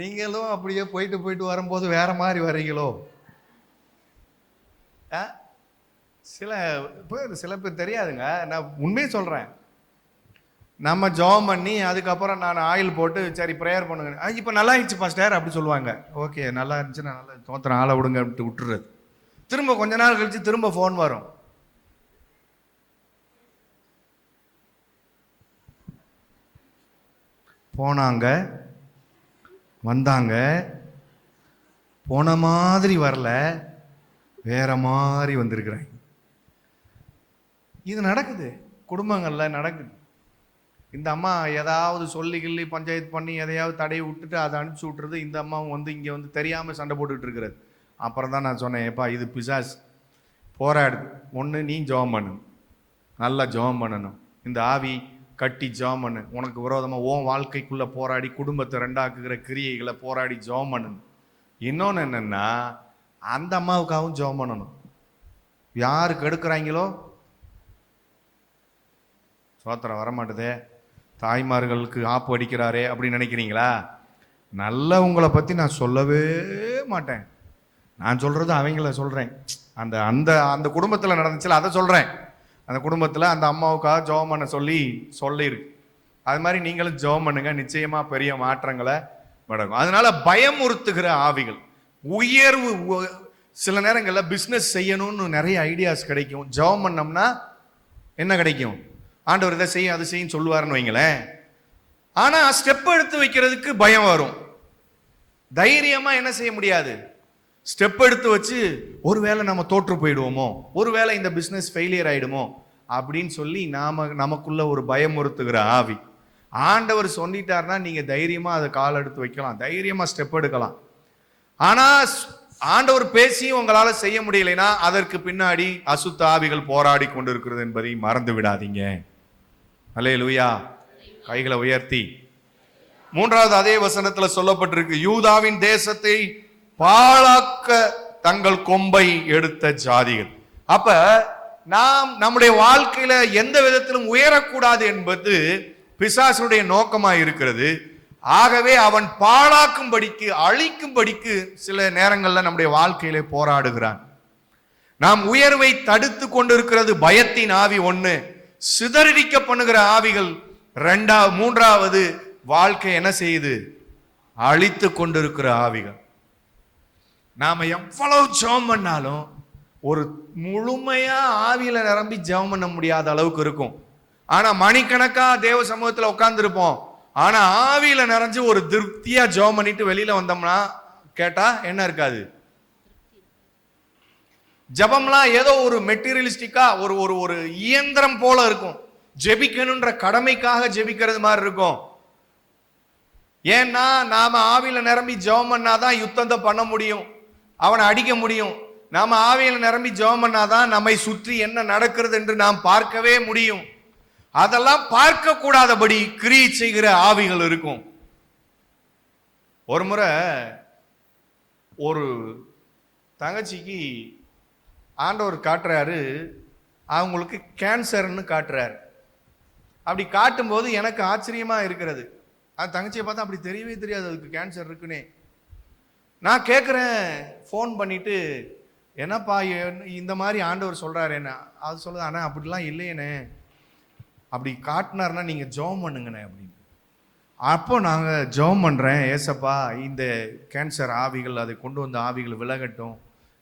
நீங்களும் அப்படியே போயிட்டு வரும்போது வேற மாதிரி வரீங்களோ? சில பேர் தெரியாதுங்க. நான் உண்மையை சொல்றேன். நம்ம ஜெபம் பண்ணி அதுக்கப்புறம் நான் ஆயில் போட்டு சரி ப்ரேயர் பண்ணுங்க, இப்போ நல்லா இருந்துச்சு பாஸ்டர் அப்படி சொல்லுவாங்க. ஓகே, நல்லா இருந்துச்சுன்னா நல்லா தோத்திரம் ஆளை விடுங்க அப்படின்ட்டு விட்டுறது. திரும்ப கொஞ்ச நாள் கழிச்சு திரும்ப ஃபோன் வரும். போனாங்க, வந்தாங்க, போன மாதிரி வரல, வேற மாதிரி வந்திருக்கிறாங்க. இது நடக்குது, குடும்பங்கள்ல நடக்குது. இந்த அம்மா ஏதாவது சொல்லி கிள்ளி பஞ்சாயத்து பண்ணி எதையாவது தடையை விட்டுட்டு அதை அனுப்பிச்சி விட்டுறது. இந்த அம்மாவும் வந்து இங்கே வந்து தெரியாமல் சண்டை போட்டுக்கிட்டு இருக்கிறது. அப்புறம் தான் நான் சொன்னேன், ஏப்பா இது பிசாஸ் போராடுது. ஒன்று நீ ஜெபம் பண்ணணும், நல்லா ஜெபம் பண்ணணும். இந்த ஆவி கட்டி ஜெபம் பண்ணு. உனக்கு விரோதமாக உன் வாழ்க்கைக்குள்ளே போராடி குடும்பத்தை ரெண்டாக்குகிற கிரியைகளை போராடி ஜெபம் பண்ணணும். இன்னொன்று என்னென்னா, அந்த அம்மாவுக்காகவும் ஜெபம் பண்ணணும். யாருக்கு எடுக்கிறாங்களோ சோத்திரம் வரமாட்டுதே, தாய்மார்களுக்கு ஆப்பு அடிக்கிறாரே அப்படின்னு நினைக்கிறீங்களா? நல்ல உங்களை பற்றி நான் சொல்லவே மாட்டேன். நான் சொல்கிறது அவங்கள சொல்கிறேன். அந்த அந்த அந்த குடும்பத்தில் நடந்துச்சுல அதை சொல்கிறேன். அந்த குடும்பத்தில் அந்த அம்மாவுக்காக ஜெபம் பண்ண சொல்லியிருக்கு. அது மாதிரி நீங்களும் ஜெபம் பண்ணுங்க, நிச்சயமாக பெரிய மாற்றங்களை நடக்கும். அதனால பயமுறுத்துகிற ஆவிகள், உயர்வு, சில நேரங்களில் பிஸ்னஸ் செய்யணும்னு நிறைய ஐடியாஸ் கிடைக்கும். ஜெபம் பண்ணோம்னா என்ன கிடைக்கும்? ஆண்டவர் இதை செய்யும் அது செய்யும் சொல்லுவாருன்னு வைங்களேன். ஆனா ஸ்டெப் எடுத்து வைக்கிறதுக்கு பயம் வரும். தைரியமா என்ன செய்ய முடியாது. ஸ்டெப் எடுத்து வச்சு ஒருவேளை நம்ம தோற்று போயிடுவோமோ, ஒருவேளை இந்த பிசினஸ் ஃபெயிலியர் ஆயிடுமோ அப்படின்னு சொல்லி நமக்குள்ள ஒரு பயமுறுத்துகிற ஆவி. ஆண்டவர் சொல்லிட்டாருன்னா நீங்க தைரியமா அதை கால் எடுத்து வைக்கலாம், தைரியமா ஸ்டெப் எடுக்கலாம். ஆனா ஆண்டவர் பேசியும் உங்களால செய்ய முடியலைன்னா அதற்கு பின்னாடி அசுத்த ஆவிகள் போராடி கொண்டிருக்கிறது என்பதை மறந்து விடாதீங்க. அல்லேலூயா. கைகளை உயர்த்தி. மூன்றாவது அதே வசனத்துல சொல்லப்பட்டிருக்கு, யூதாவின் தேசத்தை பாழாக்க தங்கள் கொம்பை எடுத்த ஜாதிகள். அப்ப நாம் நம்முடைய வாழ்க்கையில எந்த விதத்திலும் உயரக்கூடாது என்பது பிசாசுடைய நோக்கமா இருக்கிறது. ஆகவே அவன் பாழாக்கும்படிக்கு, அழிக்கும்படிக்கு சில நேரங்கள்ல நம்முடைய வாழ்க்கையிலே போராடுகிறான். நாம் உயர்வை தடுத்து கொண்டிருக்கிறது பயத்தின் ஆவி ஒண்ணு, சிதறடிக்க பண்ணுகிற ஆவிகள் மூன்றாவது வாழ்க்கை என்ன செய்யுது, அழித்து கொண்டிருக்கிற ஆவிகள். நாம எவ்வளவு ஜெபம் பண்ணாலும் ஒரு முழுமையா ஆவியில நிரம்பி ஜெபம் பண்ண முடியாத அளவுக்கு இருக்கும். ஆனா மணிக்கணக்கா தேவ சமூகத்துல உட்கார்ந்து இருப்போம். ஆனா ஆவியில நிறைஞ்சு ஒரு திருப்தியா ஜெபம் பண்ணிட்டு வெளியில வந்தோம்னா கேட்டா என்ன இருக்காது. ஜெபம்லாம் ஏதோ ஒரு மெட்டீரியலிஸ்டிக்கா ஒரு ஒரு ஒரு இயந்திரம் போல இருக்கும். ஜெபிக்கணுன்ற கடமைக்காக ஜெபிக்கிறது மாதிரி இருக்கும். ஏன்னா நாம ஆவியில நிரம்பி ஜெபம் பண்ணாதான் யுத்தத்தை பண்ண முடியும், அவனை அடிக்க முடியும். நாம ஆவியில நிரம்பி ஜெபம் பண்ணாதான் நம்மை சுற்றி என்ன நடக்கிறது என்று நாம் பார்க்கவே முடியும். அதெல்லாம் பார்க்க கூடாதபடி கிரியை செய்கிற ஆவிகள் இருக்கும். ஒரு முறை ஒரு தங்கச்சிக்கு ஆண்டவர் காட்டுறாரு, அவங்களுக்கு கேன்சர்னு காட்டுறாரு. அப்படி காட்டும்போது எனக்கு ஆச்சரியமா இருக்கிறது. அது தங்கச்சியை பார்த்தா அப்படி தெரியவே தெரியாது அதுக்கு கேன்சர் இருக்குன்னே. நான் கேட்குறேன் ஃபோன் பண்ணிட்டு, என்னப்பா இந்த மாதிரி ஆண்டவர் சொல்றாரு என்ன? அது சொல்லுது, அண்ணா அப்படிலாம் இல்லையேண்ணே, அப்படி காட்டினார்னா நீங்க ஜெபம் பண்ணுங்கண்ணே அப்படின்னு. அப்போ நாங்கள் ஜெபம் பண்ணுறேன், ஏசப்பா இந்த கேன்சர் ஆவிகள், அதை கொண்டு வந்த ஆவிகள் விலகட்டும்,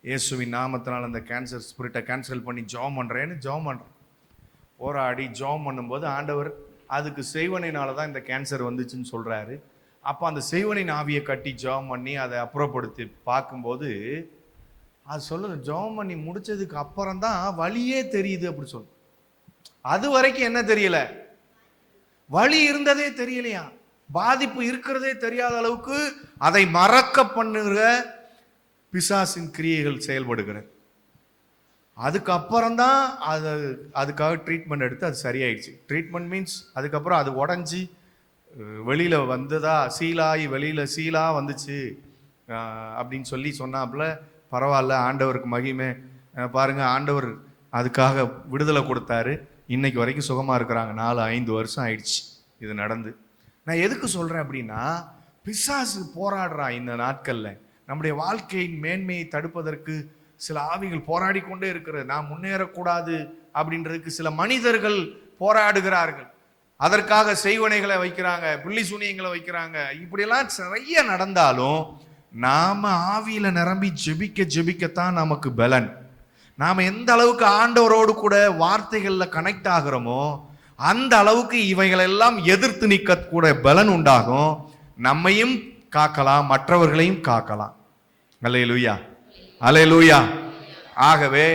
இயேசுவின் நாமத்தினால் அந்த கேன்சர் ஸ்பிரிட்டை கேன்சல் பண்ணி ஜெபம் பண்ணுறேன்னு ஜெபம் பண்ணுறேன். போராடி ஜெபம் பண்ணும்போது ஆண்டவர் அதுக்கு செய்வனையினால தான் இந்த கேன்சர் வந்துச்சுன்னு சொல்கிறாரு. அப்போ அந்த செய்வனின் ஆவியை கட்டி ஜெபம் பண்ணி அதை அப்புறப்படுத்தி பார்க்கும்போது அது சொல்லுது, ஜெபம் பண்ணி முடிச்சதுக்கு அப்புறம் தான் வலியே தெரியுது அப்படி சொல்லு. அது வரைக்கும் என்ன தெரியல, வலி இருந்ததே தெரியலையா, பாதிப்பு இருக்கிறதே தெரியாத அளவுக்கு அதை மறக்க பண்ணுகிற பிசாசின் கிரியைகள் செயல்படுகிறது. அதுக்கப்புறம் தான் அதுக்காக ட்ரீட்மெண்ட் எடுத்து அது சரியாயிடுச்சு. ட்ரீட்மெண்ட் மீன்ஸ் அதுக்கப்புறம் அது உடஞ்சி வெளியில் வந்ததா, சீலாகி வெளியில் சீலாக வந்துச்சு அப்படின்னு சொல்லி சொன்னாப்புல. பரவாயில்ல, ஆண்டவருக்கு மகிமை. பாருங்க, ஆண்டவர் அதுக்காக விடுதலை கொடுத்தாரு. இன்னைக்கு வரைக்கும் சுகமாக இருக்கிறாங்க. 4-5 வருஷம் ஆயிடுச்சு இது நடந்து. நான் எதுக்கு சொல்கிறேன் அப்படின்னா, பிசாசு போராடுறான் இந்த நாட்களில். நம்முடைய வாழ்க்கையின் மேன்மையை தடுப்பதற்கு சில ஆவிகள் போராடி கொண்டே இருக்கிறது. நாம் முன்னேறக்கூடாது அப்படின்றதுக்கு சில மனிதர்கள் போராடுகிறார்கள். அதற்காக செய்வனைகளை வைக்கிறாங்க, புள்ளி சூனியங்களை வைக்கிறாங்க. இப்படியெல்லாம் நிறைய நடந்தாலும் நாம ஆவியில நிரம்பி ஜெபிக்கத்தான் நமக்கு பலன். நாம எந்த அளவுக்கு ஆண்டவரோடு கூட வார்த்தைகள்ல கனெக்ட் ஆகிறோமோ அந்த அளவுக்கு இவைகளெல்லாம் எதிர்த்து நிற்க கூட பலன் உண்டாகும். நம்மையும் காக்கலாம், மற்றவர்களையும் காக்கலாம். அல்லேலூயா, அல்லேலூயா. ஆகவே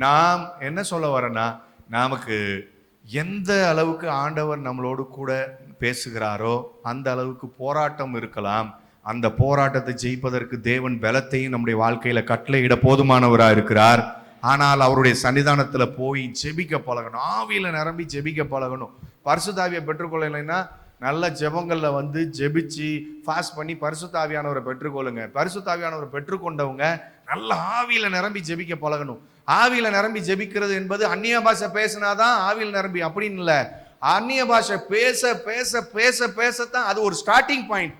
நாம் என்ன சொல்ல வரேன்னா, நமக்கு எந்த அளவுக்கு ஆண்டவர் நம்மளோடு கூட பேசுகிறாரோ அந்த அளவுக்கு போராட்டம் இருக்கலாம். அந்த போராட்டத்தை ஜெயிப்பதற்கு தேவன் பலத்தையும் நம்முடைய வாழ்க்கையில கட்டளையிட போதுமானவராக இருக்கிறார். ஆனால் அவருடைய சன்னிதானத்துல போய் ஜெபிக்க பழகணும், ஆவியில நிரம்பி ஜெபிக்க பழகணும். பரிசுத்தாவியை பெற்றுக்கொள்ளலைன்னா நல்ல ஜெபங்கள்ல வந்து ஜெபிச்சு ஃபாஸ்ட் பண்ணி பரிசுத்தாவியானவரை பெற்றுக்கொள்ளுங்க. பரிசுத்தாவியானவரை பெற்றுக்கொண்டவங்க நல்ல ஆவியில நிரம்பி ஜெபிக்க பழகணும். ஆவியில நிரம்பி ஜெபிக்கிறது என்பது அந்நிய பாஷை பேசினாதான் ஆவியில் நிரம்பி அப்படின்னு இல்லை. அந்நிய பாஷை பேச பேச பேச பேசத்தான் அது ஒரு ஸ்டார்டிங் பாயிண்ட்.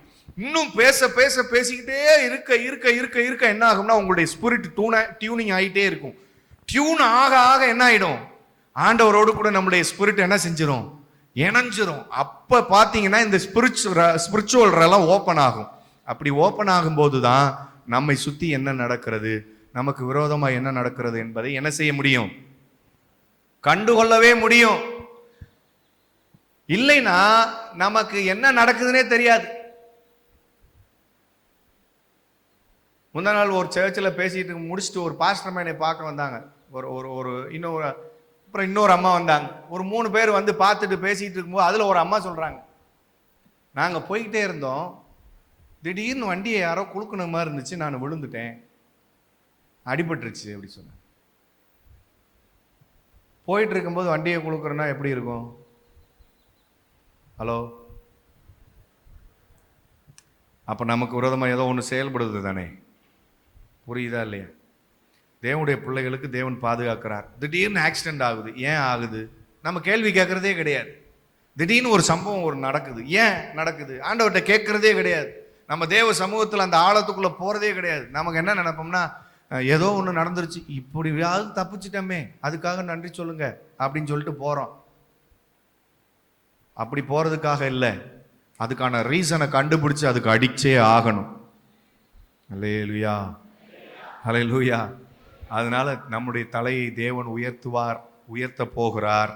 இன்னும் பேச பேச பேசிக்கிட்டே இருக்க இருக்க இருக்க இருக்க என்ன ஆகும்னா உங்களுடைய ஸ்பிரிட் டியூனிங் ஆகிட்டே இருக்கும். டியூன் ஆக ஆக என்ன ஆயிடும், ஆண்டவரோடு கூட நம்முடைய ஸ்பிரிட் என்ன செஞ்சிடும், இணைஞ்சிரும். அப்ப பாத்தீங்கன்னா இந்த ஸ்பிரிச்சுவல் எல்லாம் ஓப்பன் ஆகும். அப்படி ஓப்பன் ஆகும்போது தான் நம்மை சுத்தி என்ன நடக்கிறது, நமக்கு விரோதமா என்ன நடக்கிறது என்பதை என்ன செய்ய முடியும், கண்டுகொள்ளவே முடியும். இல்லைன்னா நமக்கு என்ன நடக்குதுன்னே தெரியாது. முந்தா நாள் ஒரு சர்ச்சில் பேசிட்டு முடிச்சுட்டு ஒரு பாஸ்டர் என்னை பார்க்க வந்தாங்க. இன்னொரு அம்மா வந்தாங்க. ஒரு 3 பேர் வந்து பார்த்துட்டு பேசிட்டு இருக்கும்போது அதில் ஒரு அம்மா சொல்றாங்க, நாங்கள் போய்கிட்டே இருந்தோம், திடீர்னு வண்டியை யாரோ குலுக்குன மாதிரி இருந்துச்சு, நான் விழுந்துட்டேன். அடிபட்டுருச்சு அப்படி சொன்னார். போயிட்டு இருக்கும்போது வண்டியை குலுக்குறேன்னா எப்படி இருக்கும்? ஹலோ, அப்போ நமக்கு விரோதமாக ஏதோ ஒன்று செயல்படுது தானே, புரியுதா இல்லையா? தேவனுடைய பிள்ளைகளுக்கு தேவன் பாதுகாக்கிறார். திடீர்னு ஆக்சிடென்ட் ஆகுது. ஏன் ஆகுது? நம்ம கேள்வி கேட்கறதே கிடையாது. திடீர்னு ஒரு சம்பவம் ஒரு நடக்குது. ஏன் நடக்குது? ஆண்டவர்கிட்ட கேட்கறதே கிடையாது. நம்ம தேவ சமூகத்தில் அந்த ஆழத்துக்குள்ளே போகிறதே கிடையாது. நமக்கு என்ன நினைப்போம்னா, ஏதோ ஒன்று நடந்துருச்சு, இப்படியாவது தப்பிச்சிட்டோமே, அதுக்காக நன்றி சொல்லுங்க அப்படின்னு சொல்லிட்டு போகிறோம். அப்படி போகிறதுக்காக இல்லை, அதுக்கான ரீசனை கண்டுபிடிச்சு அதுக்கு அடிச்சே ஆகணும். அல்லேலூயா, அல்லேலூயா. அதனால நம்முடைய தலையை தேவன் உயர்த்துவார், உயர்த்த போகிறார்.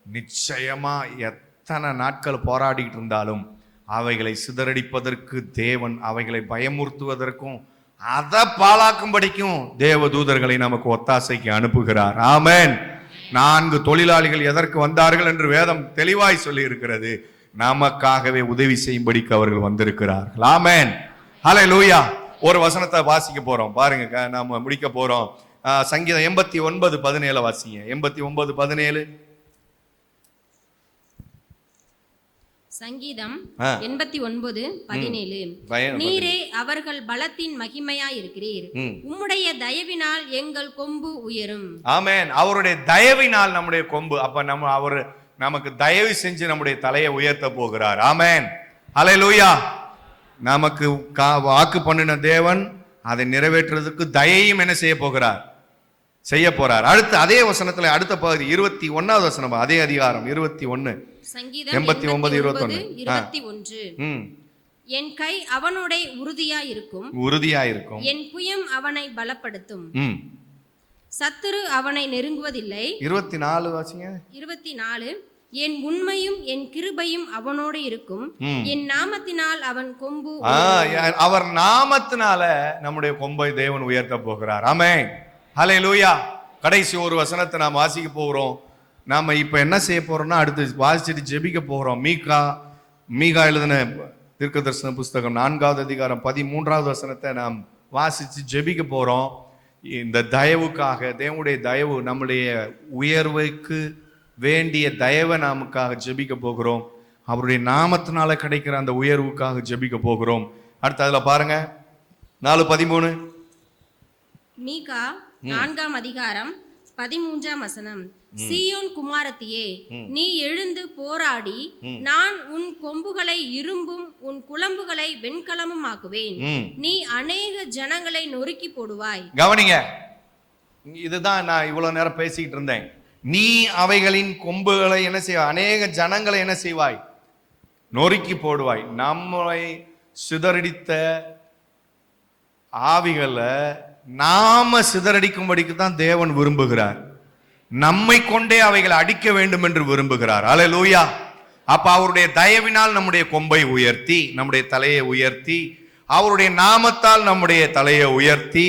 நிச்சயமா எத்தனை நாட்கள் போராடிட்டு இருந்தாலும் அவைகளை சிதறடிப்பதற்கு தேவன், அவைகளை பயமுறுத்துவதற்கும் அதை பாழாக்கும்படிக்கும் தேவ தூதர்களை நமக்கு ஒத்தாசைக்கு அனுப்புகிறார். ஆமென். 4 தொழிலாளிகள் எதற்கு வந்தார்கள் என்று வேதம் தெளிவாய் சொல்லி இருக்கிறது. நமக்காகவே உதவி செய்யும்படிக்கு அவர்கள் வந்திருக்கிறார்கள். ஆமென், ஹல்லேலூயா. ஒரு வசனத்தை வாசிக்க போறோம், பாருங்க, நாம முடிக்க போறோம். சங்கீதம் 89:17 வாசிங்க. 89:17. சங்கீதம் 89:17. நீரே அவர்கள் பலத்தின் மகிமையாயிருக்கிறீர், உம்முடைய தயவினால் எங்கள் கொம்பு உயரும். ஆமென். அவருடைய தயவினால் நம்முடைய கொம்பு. அப்ப அவர் நமக்கு தயவு செஞ்சு நம்முடைய தலையை உயர்த்த போகிறார். ஆமென், ஹல்லேலூயா. நமக்கு வாக்கு பண்ணின தேவன் அதை நிறைவேற்றுறதுக்கு தயையும் என்ன செய்ய போகிறார்? செய்ய போறார். அடுத்து அதே வசனத்துல அடுத்த பகுதி 21வது வசனம், அதே அதிகாரம் 21, சங்கீதம் 89:21. என் கை அவனுடைய உறுதியாயிருக்கும், என் புயம் அவனை பலப்படுத்தும், சத்துரு அவனை நெருங்குவதில்லை. 24 வாசிங்க. 24. என் உண்மையும் என் கிருபையும் அவனோடு இருக்கும், என் நாமத்தினால் அவன் கொம்பு. அவர் நாமத்தினால நம்முடைய கொம்பை தேவன் உயர்த்த போகிறார். ஆமென், ஹல்லேலூயா. கடைசி ஒரு வசனத்தை நாம் வாசிக்க போகிறோம். நாம இப்ப என்ன செய்ய போறோம்னா, அடுத்து வாசிச்சுட்டு ஜெபிக்க போகிறோம். மீகா எழுதின தீர்க்கதரிசன புஸ்தகம் 4வது அதிகாரம் 13வது வசனத்தை நாம் வாசிச்சு ஜெபிக்க போறோம். இந்த தயவுக்காக, தேவனுடைய தயவு, நம்முடைய உயர்வுக்கு வேண்டிய தயவை நமக்காக ஜெபிக்க போகிறோம். அவருடைய நாமத்தினால கிடைக்கிற அந்த உயர்வுக்காக ஜெபிக்க போகிறோம். அடுத்து அதுல பாருங்க, 4:13. மீகா 4ஆம் அதிகாரம் 13ஆம் வசனம். சீயோன் குமாரத்தியே, நீ எழுந்து போராடி, நான் உன் கொம்புகளை இரும்பும் உன் குளம்புகளை வெண்கலமும் ஆக்குவேன், நீ அநேக ஜனங்களை நொறுக்கி போடுவாய். கவனிங்க, இதுதான் நான் இவ்வளவு நேரம் பேசிக்கிட்டு இருந்தேன். நீ அவைகளின் கொம்புகளை என்ன செய்வாய்? அநேக ஜனங்களை என்ன செய்வாய்? நொறுக்கி போடுவாய். நம்மளை சிதறடித்த ஆவிகளை நாம சிதறடிக்கும்படிக்கு தான் தேவன் விரும்புகிறார். நம்மை கொண்டே அவைகளை அடிக்க வேண்டும் என்று விரும்புகிறார். அல்லேலூயா. அப்ப அவருடைய தயவினால் நம்முடைய கொம்பை உயர்த்தி, நம்முடைய தலையை உயர்த்தி, அவருடைய நாமத்தால் நம்முடைய தலையை உயர்த்தி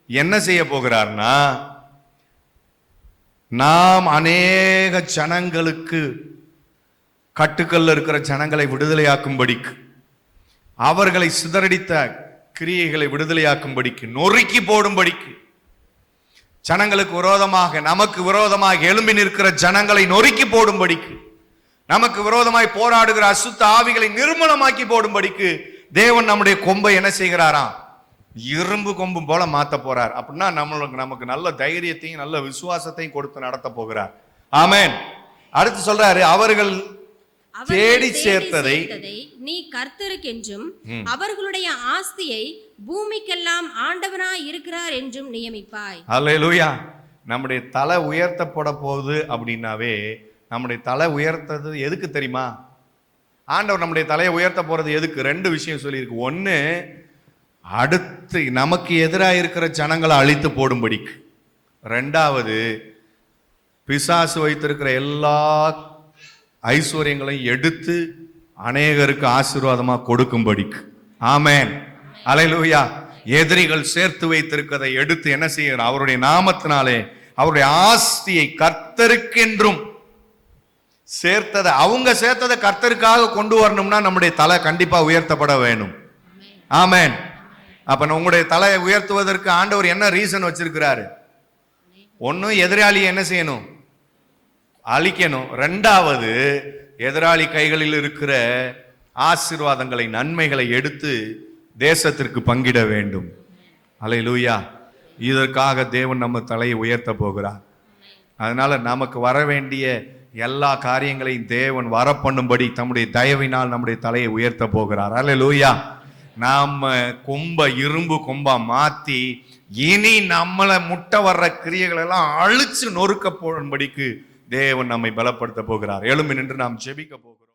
என்ன செய்ய போகிறார்னா, நாம் அநேக ஜனங்களுக்கு, கட்டுக்கல்ல இருக்கிற ஜனங்களை விடுதலையாக்கும்படிக்கு, அவர்களை சிதறடித்த கிரியைகளை விடுதலையாக்கும்படிக்கு, நொறுக்கி போடும்படிக்கு, ஜனங்களுக்கு விரோதமாக, நமக்கு விரோதமாக எழும்பி நிற்கிற ஜனங்களை நொறுக்கி போடும்படிக்கு, நமக்கு விரோதமாய் போராடுகிற அசுத்த ஆவிகளை நிர்மூலமாக்கி போடும்படிக்கு தேவன் நம்முடைய கொம்பை என்ன செய்கிறாராம்? இரும்பு கொம்பு போல மாத்த போறார். அப்படின்னா நமக்கு நல்ல தைரியத்தையும் நல்ல விசுவாசத்தையும் கொடுத்து நடத்த போகிறார். ஆமென். அடுத்து சொல்றாரு, அவர்கள் தேடி சேர்த்ததை நீ கர்த்தருக்கென்றும் அவர்களுடைய ஆஸ்தியை பூமிக்கெல்லாம் ஆண்டவனாய் இருக்கிறார் என்றும் நியமிப்பாய். அல்லேலூயா. நம்முடைய தலை உயர்த்தப்பட போகுது அப்படின்னாவே, நம்முடைய தலை உயர்த்தது எதுக்கு தெரியுமா? ஆண்டவர் நம்முடைய தலையை உயர்த்த போறது எதுக்கு? 2 விஷயம் சொல்லியிருக்கு. 1, அடுத்து நமக்கு எதிராக இருக்கிற ஜனங்களை அழித்து போடும்படிக்கு. 2வது, பிசாசு வைத்திருக்கிற எல்லா ஐஸ்வர்யங்களையும் எடுத்து அநேகருக்கு ஆசீர்வாதமா கொடுக்கும்படிக்கு. ஆமென், அல்லேலூயா. எதிரிகள் சேர்த்து வைத்திருக்கிறதை எடுத்து என்ன செய்யணும்? அவருடைய நாமத்தினாலே அவருடைய ஆஸ்தியை கர்த்தருக்கென்றும் சேர்த்ததை, அவங்க சேர்த்ததை கர்த்தருக்காக கொண்டு வரணும்னா நம்முடைய தலை கண்டிப்பா உயர்த்தப்பட வேணும். ஆமென், அப்ப உங்களுடைய தலையை உயர்த்துவதற்கு ஆண்டவர் என்ன ரீசன் வச்சிருக்கிறாரு? ஒன்னும் எதிராளியை என்ன செய்யணும்? அழிக்கணும். ரெண்டாவது, எதிராளி கைகளில் இருக்கிற ஆசீர்வாதங்களை, நன்மைகளை எடுத்து தேசத்திற்கு பங்கிட வேண்டும். அல்லேலூயா. இதற்காக தேவன் நம்ம தலையை உயர்த்த போகிறார். அதனால நமக்கு வர வேண்டிய எல்லா காரியங்களையும் தேவன் வரப்பண்ணும்படி தம்முடைய தயவினால் நம்முடைய தலையை உயர்த்த போகிறார். அல்லேலூயா. நாம இரும்பு கொம்பா மாத்தி இனி நம்மளை முட்டை வர்ற கிரியைகள் எல்லாம் அழிச்சு நொறுக்க போடும்படிக்கு தேவன் நம்மை பலப்படுத்த போகிறார். எழும்பி நின்று நாம் ஜெபிக்க போகிறோம்.